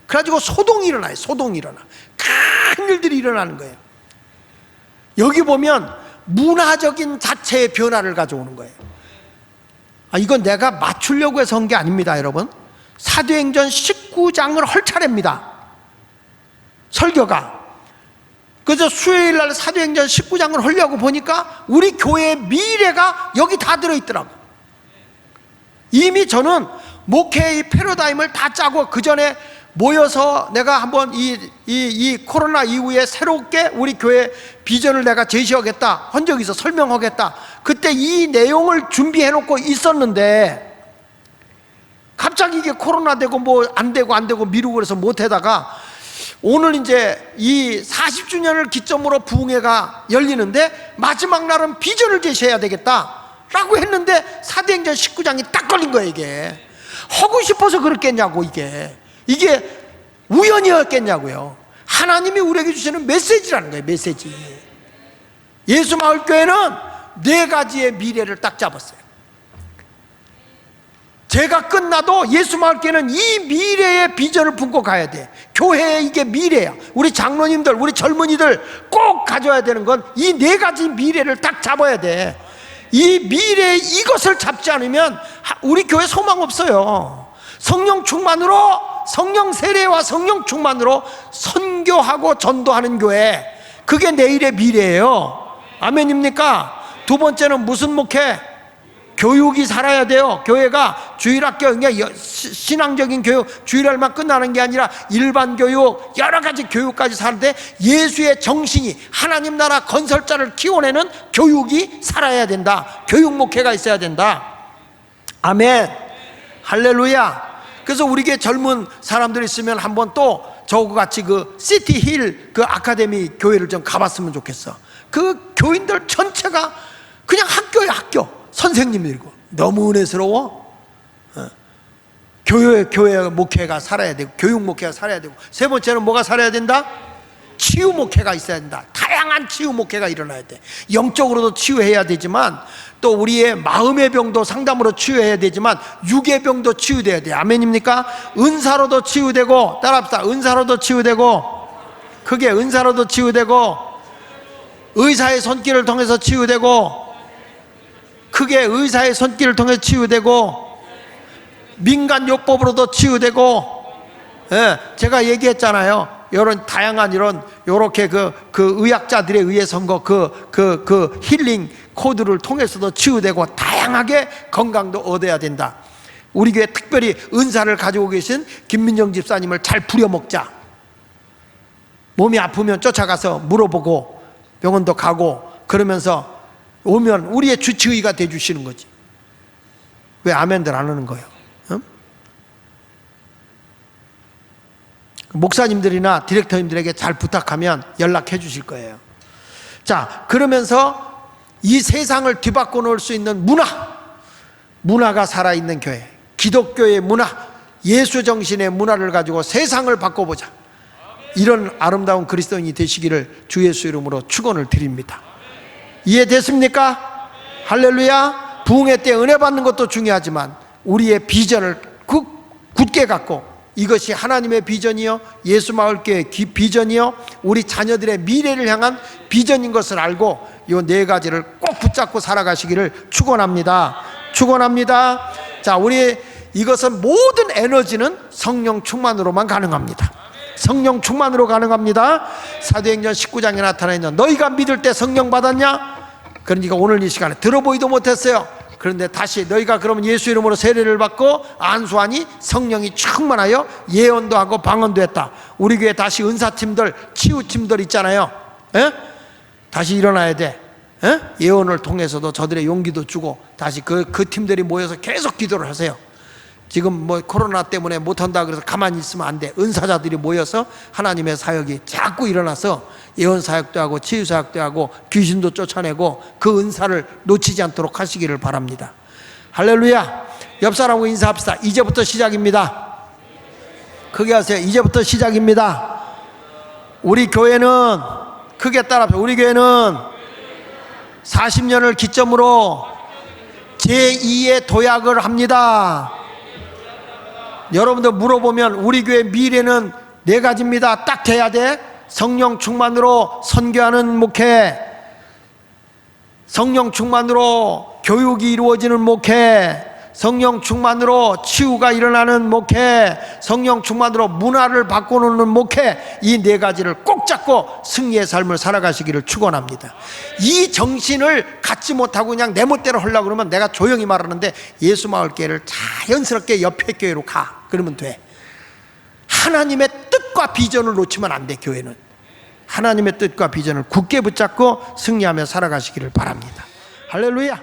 그래가지고 소동이 일어나요. 소동이 일어나. 큰 일들이 일어나는 거예요. 여기 보면 문화적인 자체의 변화를 가져오는 거예요. 이건 내가 맞추려고 해서 한 게 아닙니다, 여러분. 사도행전 19장을 할 차례입니다, 설교가. 그래서 수요일 날 사도행전 19장을 하려고 보니까 우리 교회의 미래가 여기 다 들어있더라고. 이미 저는 목회의 패러다임을 다 짜고, 그 전에 모여서 내가 한번 이 코로나 이후에 새롭게 우리 교회 비전을 내가 제시하겠다 한 적이 있어. 설명하겠다. 그때 이 내용을 준비해 놓고 있었는데 갑자기 이게 코로나 되고 뭐 안 되고 미루고 그래서 못 하다가, 오늘 이제 이 40주년을 기점으로 부흥회가 열리는데 마지막 날은 비전을 제시해야 되겠다 라고 했는데 사도행전 19장이 딱 걸린 거예요. 이게 하고 싶어서 그랬겠냐고. 이게 우연이었겠냐고요. 하나님이 우리에게 주시는 메시지라는 거예요. 메시지. 예수마을교회는 4가지의 미래를 딱 잡았어요. 제가 끝나도 예수마을교회는 이 미래의 비전을 품고 가야 돼. 교회의 이게 미래야. 우리 장로님들, 우리 젊은이들 꼭 가져야 되는 건 이 4가지 미래를 딱 잡아야 돼. 이 미래, 이것을 잡지 않으면 우리 교회 소망 없어요. 성령 충만으로, 성령 세례와 성령 충만으로 선교하고 전도하는 교회, 그게 내일의 미래예요. 아멘입니까? 두 번째는 무슨 목회? 교육이 살아야 돼요. 교회가 주일학교, 그냥 신앙적인 교육, 주일날만 끝나는 게 아니라 일반 교육, 여러 가지 교육까지 사는데 예수의 정신이 하나님 나라 건설자를 키워내는 교육이 살아야 된다. 교육 목회가 있어야 된다. 아멘. 할렐루야. 그래서 우리 교회 젊은 사람들 있으면 한번 또 저거같이 그 시티힐 그 아카데미 교회를 좀 가봤으면 좋겠어. 그 교인들 전체가 그냥 학교에 학교, 선생님들이고 너무 은혜스러워. 교회 목회가 살아야 되고, 교육 목회가 살아야 되고, 세 번째는 뭐가 살아야 된다? 치유 목회가 있어야 된다. 다양한 치유 목회가 일어나야 돼. 영적으로도 치유해야 되지만 또 우리의 마음의 병도 상담으로 치유해야 되지만 육의 병도 치유돼야 돼. 아멘입니까? 은사로도 치유되고, 따라합시다. 은사로도 치유되고, 크게 은사로도 치유되고, 의사의 손길을 통해서 치유되고, 크게 의사의 손길을 통해서 치유되고, 민간요법으로도 치유되고, 예, 제가 얘기했잖아요. 이런 다양한 요렇게 그 의학자들에 의해서 그 힐링 코드를 통해서도 치유되고 다양하게 건강도 얻어야 된다. 우리 교회 특별히 은사를 가지고 계신 김민정 집사님을 잘 부려먹자. 몸이 아프면 쫓아가서 물어보고 병원도 가고 그러면서 오면 우리의 주치의가 돼주시는 거지. 왜 아멘들 안 하는 거예요? 응? 목사님들이나 디렉터님들에게 잘 부탁하면 연락해 주실 거예요. 자, 그러면서 이 세상을 뒤바꿔 놓을 수 있는 문화가 살아있는 교회, 기독교의 문화, 예수 정신의 문화를 가지고 세상을 바꿔보자. 이런 아름다운 그리스도인이 되시기를 주 예수 이름으로 축원을 드립니다. 이해됐습니까? 할렐루야. 부흥회 때 은혜 받는 것도 중요하지만 우리의 비전을 굳게 갖고, 이것이 하나님의 비전이요, 예수마을교회의 비전이요, 우리 자녀들의 미래를 향한 비전인 것을 알고 이 네 가지를 꼭 붙잡고 살아가시기를 축원합니다. 축원합니다. 자, 우리 이것은 모든 에너지는 성령 충만으로만 가능합니다. 성령 충만으로 가능합니다. 사도행전 19장에 나타나 있는 너희가 믿을 때 성령 받았냐? 그러니까 오늘 이 시간에 들어보지도 못했어요. 그런데 다시 너희가 그러면 예수 이름으로 세례를 받고 안수하니 성령이 충만하여 예언도 하고 방언도 했다. 우리 교회 다시 은사팀들, 치유팀들 있잖아요. 에? 다시 일어나야 돼. 에? 예언을 통해서도 저들의 용기도 주고 다시 그 팀들이 모여서 계속 기도를 하세요. 지금 뭐 코로나 때문에 못한다 그래서 가만히 있으면 안 돼. 은사자들이 모여서 하나님의 사역이 자꾸 일어나서 예언 사역도 하고 치유 사역도 하고 귀신도 쫓아내고 그 은사를 놓치지 않도록 하시기를 바랍니다. 할렐루야. 옆 사람하고 인사합시다. 이제부터 시작입니다. 크게 하세요. 이제부터 시작입니다. 우리 교회는, 크게 따라합시다. 우리 교회는 40년을 기점으로 제2의 도약을 합니다. 여러분들 물어보면 우리 교회 미래는 네 가지입니다. 딱 돼야 돼. 성령 충만으로 선교하는 목회, 성령 충만으로 교육이 이루어지는 목회, 성령 충만으로 치유가 일어나는 목회, 성령 충만으로 문화를 바꿔놓는 목회, 이 네 가지를 꼭 잡고 승리의 삶을 살아가시기를 축원합니다. 이 정신을 갖지 못하고 그냥 내 멋대로 하려고 그러면 내가 조용히 말하는데 예수마을교회를 자연스럽게 옆에 교회로 가. 그러면 돼. 하나님의 뜻과 비전을 놓치면 안 돼. 교회는 하나님의 뜻과 비전을 굳게 붙잡고 승리하며 살아가시기를 바랍니다. 할렐루야.